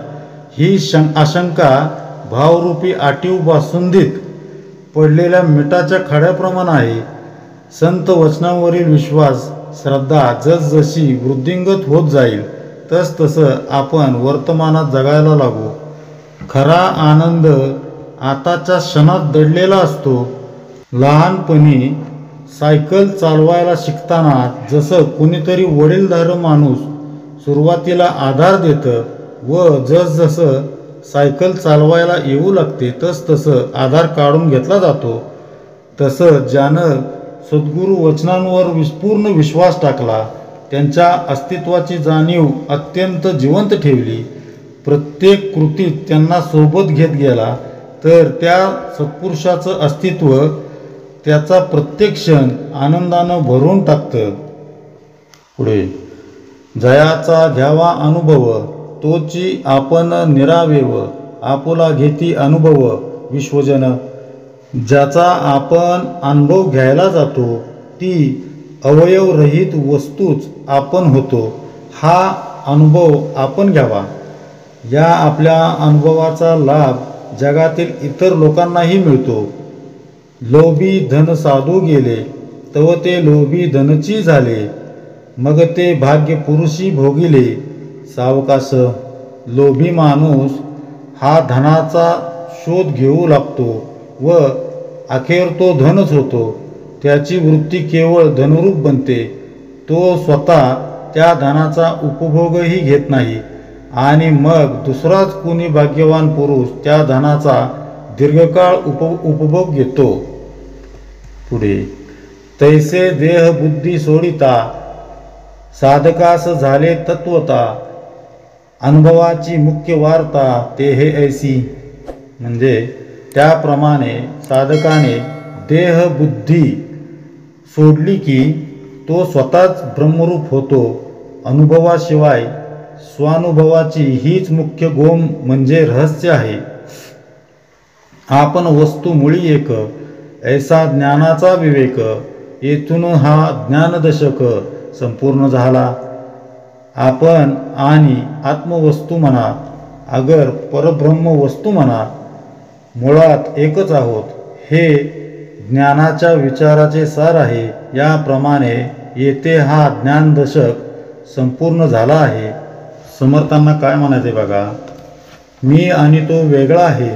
ही आशंका भावरूपी आटीव बासुंदीत पडलेल्या मिठाच्या खड्याप्रमाणे आहे. संत वचनांवरील विश्वास, श्रद्धा जसजशी वृद्धिंगत होत जाईल तसतसं आपण वर्तमानात जगायला लागू. खरा आनंद आताच्या क्षणात दडलेला असतो. लहानपणी सायकल चालवायला शिकताना जसं कुणीतरी वडीलधार माणूस सुरुवातीला आधार देतं व जसजसं सायकल चालवायला येऊ लागते तसतसं आधार काढून घेतला जातो. तसं ज्यानं सद्गुरू वचनांवर पूर्ण विश्वास टाकला, त्यांच्या अस्तित्वाची जाणीव अत्यंत जिवंत ठेवली, प्रत्येक कृतीत त्यांना सोबत घेत गेला, तर त्या सत्पुरुषाचं अस्तित्व त्याचा प्रत्येक क्षण आनंदानं भरून टाकतं. पुढे, जयाचा घ्यावा अनुभव तोची आपण निरावेव. आपुला घेती अनुभव विश्वजन. ज्याचा आपण अनुभव घ्यायला जातो ती अवयवरहित वस्तूच आपण होतो. हा अनुभव आपण घ्यावा. या आपल्या अनुभवाचा लाभ जगातील इतर लोकांनाही मिळतो. लोभी धन साधू गेले तव ते लोभी धनची झाले. मग ते भाग्य पुरुषी भोगिले सावकाश. लोभी माणूस हा धनाचा शोध घेऊ लागतो व अखेर तो धनच होतो. त्याची वृत्ती केवळ धनरूप बनते. तो स्वतः त्या धनाचा उपभोगही घेत नाही आणि मग दुसराच कोणी भाग्यवान पुरुष त्या धनाचा दीर्घकाळ उपभोग घेतो. पुढे, तैसे देह बुद्धी सोडिता साधकास झाले तत्वता, अनुभवाची मुख्य वार्ता ते हे ऐसी. म्हणजे त्याप्रमाणे साधकाने देह बुद्धी सोडली की तो स्वतःच ब्रह्मरूप होतो. अनुभवाशिवाय स्वानुभवाची हीच मुख्य गोम म्हणजे रहस्य आहे. आपण वस्तू मुळी एक, ऐसा ज्ञानाचा विवेक, येथून हा ज्ञानदशक संपूर्ण झाला. आपण आणि आत्मवस्तू म्हणा, अगर परब्रह्म वस्तू म्हणा, मुळात एकच आहोत. हे ज्ञानाच्या विचाराचे सार आहे. याप्रमाणे येथे हा ज्ञानदशक संपूर्ण झाला आहे. समर्थांना काय म्हणायचे बघा, मी आणि तो वेगळा आहे.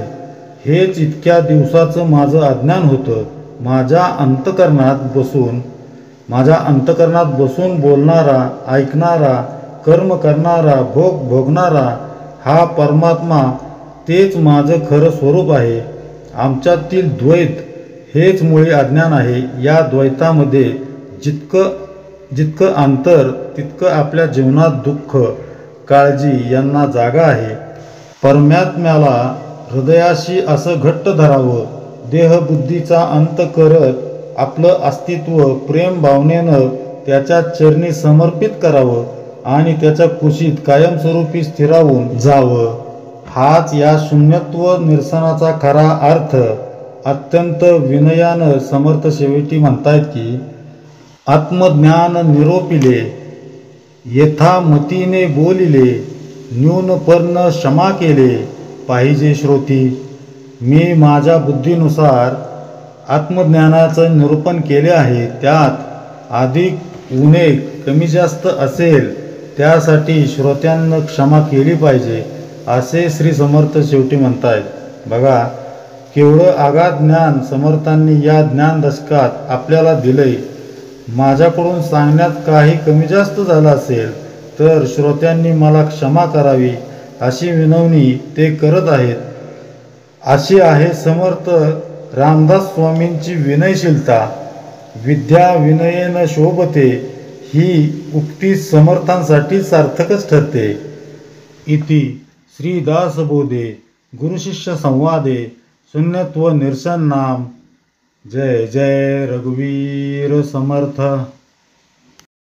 हेच इतक्या दिवसाचं माझं अज्ञान होतं. माझ्या अंतकरणात बसून बोलणारा, ऐकणारा, कर्म करणारा, भोग भोगणारा हा परमात्मा, तेच माझं खरं स्वरूप आहे. आमच्यातील द्वैत हेच मुळी अज्ञान आहे. या द्वैतामध्ये जितकं अंतर तितकं आपल्या जीवनात दुःख, काळजी यांना जागा आहे. परमात्म्याला हृदयाशी असं घट्ट धरावं. देहबुद्धीचा अंत करत आपलं अस्तित्व प्रेम भावनेनं त्याच्या चरणी समर्पित करावं आणि त्याच्या कुशीत कायमस्वरूपी स्थिरावून जावं. हाच या शून्यत्व निरसनाचा खरा अर्थ. अत्यंत विनयानं समर्थ शेवटी म्हणतायत की, आत्मज्ञान निरोपिले, यथामतीने बोलिले, न्यूनपर्ण क्षमा केले पाहिजे श्रोती. मी माझ्या बुद्धीनुसार आत्मज्ञानाचं निरूपण केले आहे. त्यात अधिक उणे कमी जास्त असेल त्यासाठी श्रोत्यांना क्षमा केली पाहिजे, असे श्री समर्थ शेवटी म्हणतायत. बघा, केवढं आगाध ज्ञान समर्थांनी या ज्ञानदशकात आपल्याला दिलंय. माझ्याकडून सांगण्यात काही कमी जास्त झालं असेल तर श्रोत्यांनी मला क्षमा करावी अशी विनवणी ते करत आहेत. अशी आहे समर्थ रामदास स्वामींची विनयशीलता. विद्या विनयेन शोभते ही उक्ती समर्थांसाठी सार्थकच ठरते. इति श्री दासबोधे गुरुशिष्य संवादे शून्यत्व निरसन नाम. जय जय रघुवीर समर्थ.